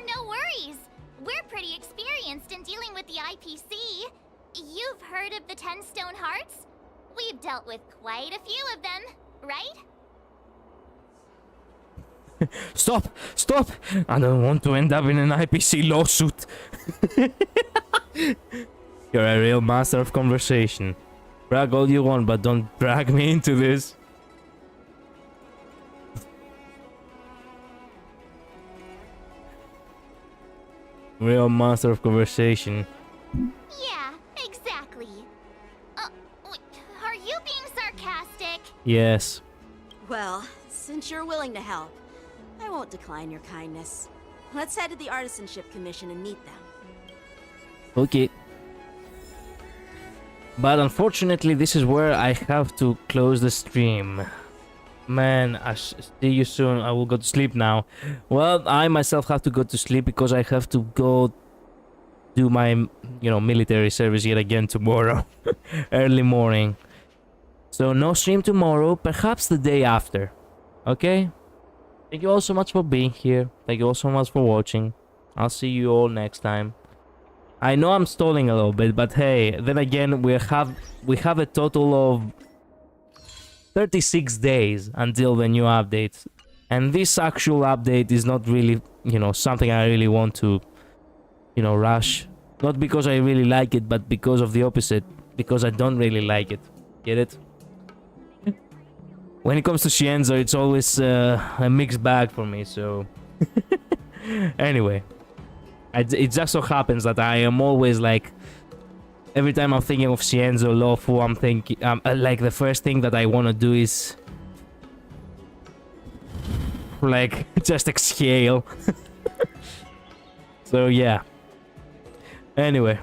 No worries. We're pretty experienced in dealing with the IPC. You've heard of the 10 Stone Hearts? We've dealt with quite a few of them, right? Stop! Stop! I don't want to end up in an IPC lawsuit. You're a real master of conversation. Brag all you want, but don't drag me into this. Real master of conversation. Yeah, exactly. Are you being sarcastic? Yes. Well, since you're willing to help, I won't decline your kindness. Let's head to the Artisanship Commission and meet them. Okay. But unfortunately, this is where I have to close the stream. Man, see you soon. I will go to sleep now. Well, I myself have to go to sleep because I have to go do my, you know, military service yet again tomorrow. Early morning. So no stream tomorrow, perhaps the day after. Okay? Thank you all so much for being here. Thank you all so much for watching. I'll see you all next time. I know I'm stalling a little bit, but hey, then again, we have a total of 36 days until the new update. And this actual update is not really, you know, something I really want to, you know, rush. Not because I really like it, but because of the opposite. Because I don't really like it. Get it? When it comes to Scienzo, it's always a mixed bag for me, so... Anyway. It just so happens that I am always like... Every time I'm thinking of Scienzo, Lofu, I'm thinking... like, the first thing that I want to do is... like, just exhale. So, yeah. Anyway.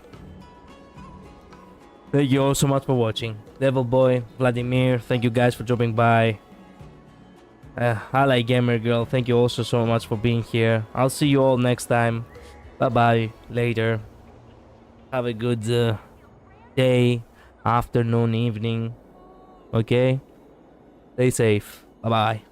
Thank you all so much for watching. Devil Boy, Vladimir, thank you guys for dropping by. Ally Gamer Girl, thank you also so much for being here. I'll see you all next time. Bye-bye. Later. Have a good day, afternoon, evening. Okay? Stay safe. Bye-bye.